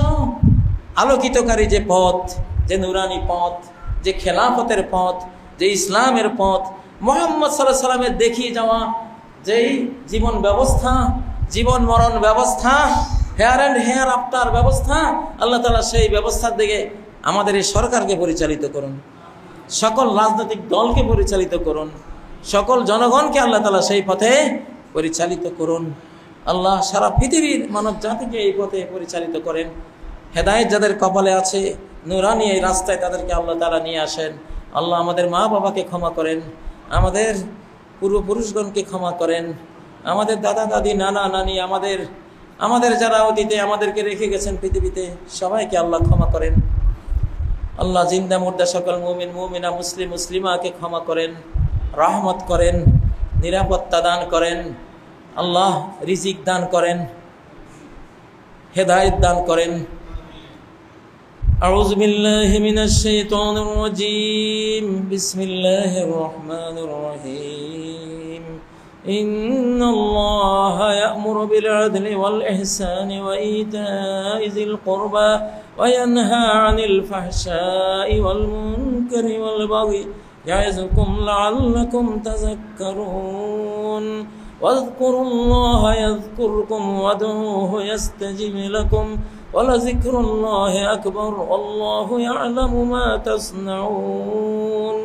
আলোকিতকারী যে পথ, যে নুরানি পথ, যে খেলাফতের পথ, যে ইসলামের পথ, মুহাম্মদ সাল্লাল্লাহু আলাইহি সাল্লামের দেখিয়ে যাওয়া যেই জীবন ব্যবস্থা, জীবন মরণ ব্যবস্থা, হেয়ার অ্যান্ড হেয়ার আফটার ব্যবস্থা, আল্লাহ তাআলা সেই ব্যবস্থার দিকে আমাদের এই সরকারকে পরিচালিত করুন। সকল রাজনৈতিক দলকে পরিচালিত করুন। সকল জনগণকে আল্লাহ তাআলা সেই পথে পরিচালিত করুন। আল্লাহ সারা পৃথিবীর মানব জাতিকে এই পথে পরিচালিত করেন। হেদায়েত যাদের কপালে আছে, নুরানি এই রাস্তায়, তাদেরকে আল্লাহ তাআলা নিয়ে আসেন। আল্লাহ আমাদের মা বাবাকে ক্ষমা করেন, আমাদের পূর্বপুরুষগণকে ক্ষমা করেন, আমাদের দাদা দাদি নানা নানি, আমাদের যারা অতীতে আমাদেরকে রেখে গেছেন পৃথিবীতে, সবাইকে আল্লাহ ক্ষমা করেন। আল্লাহ জিন্দা মুর্দা সকল মুমিন মুমিনা মুসলিম মুসলিমাকে ক্ষমা করেন, রহমত করেন, নিরাপত্তা দান করেন। আল্লাহ রিজিক দান করেন, হেদায়েত দান করেন। আউযু বিল্লাহি মিনাশ শাইতানির রাজীম। বিসমিল্লাহির রহমানির রহিম। ইন্নাল্লাহা ইয়া'মুরু বিল আদলি ওয়াল ইহসানি ওয়া ইতা'i যিল কুরবা ওয়া ইয়ানহা 'আনিল ফাহশা'i ওয়াল মুনকারি ওয়াল বাগই ইয়া'iযুকুম লা'আল্লাকুম তাযাক্কারুন। واذكروا يذكركم وادعوه يستجب لكم ولذكر الله أكبر والله يعلم ما تصنعون.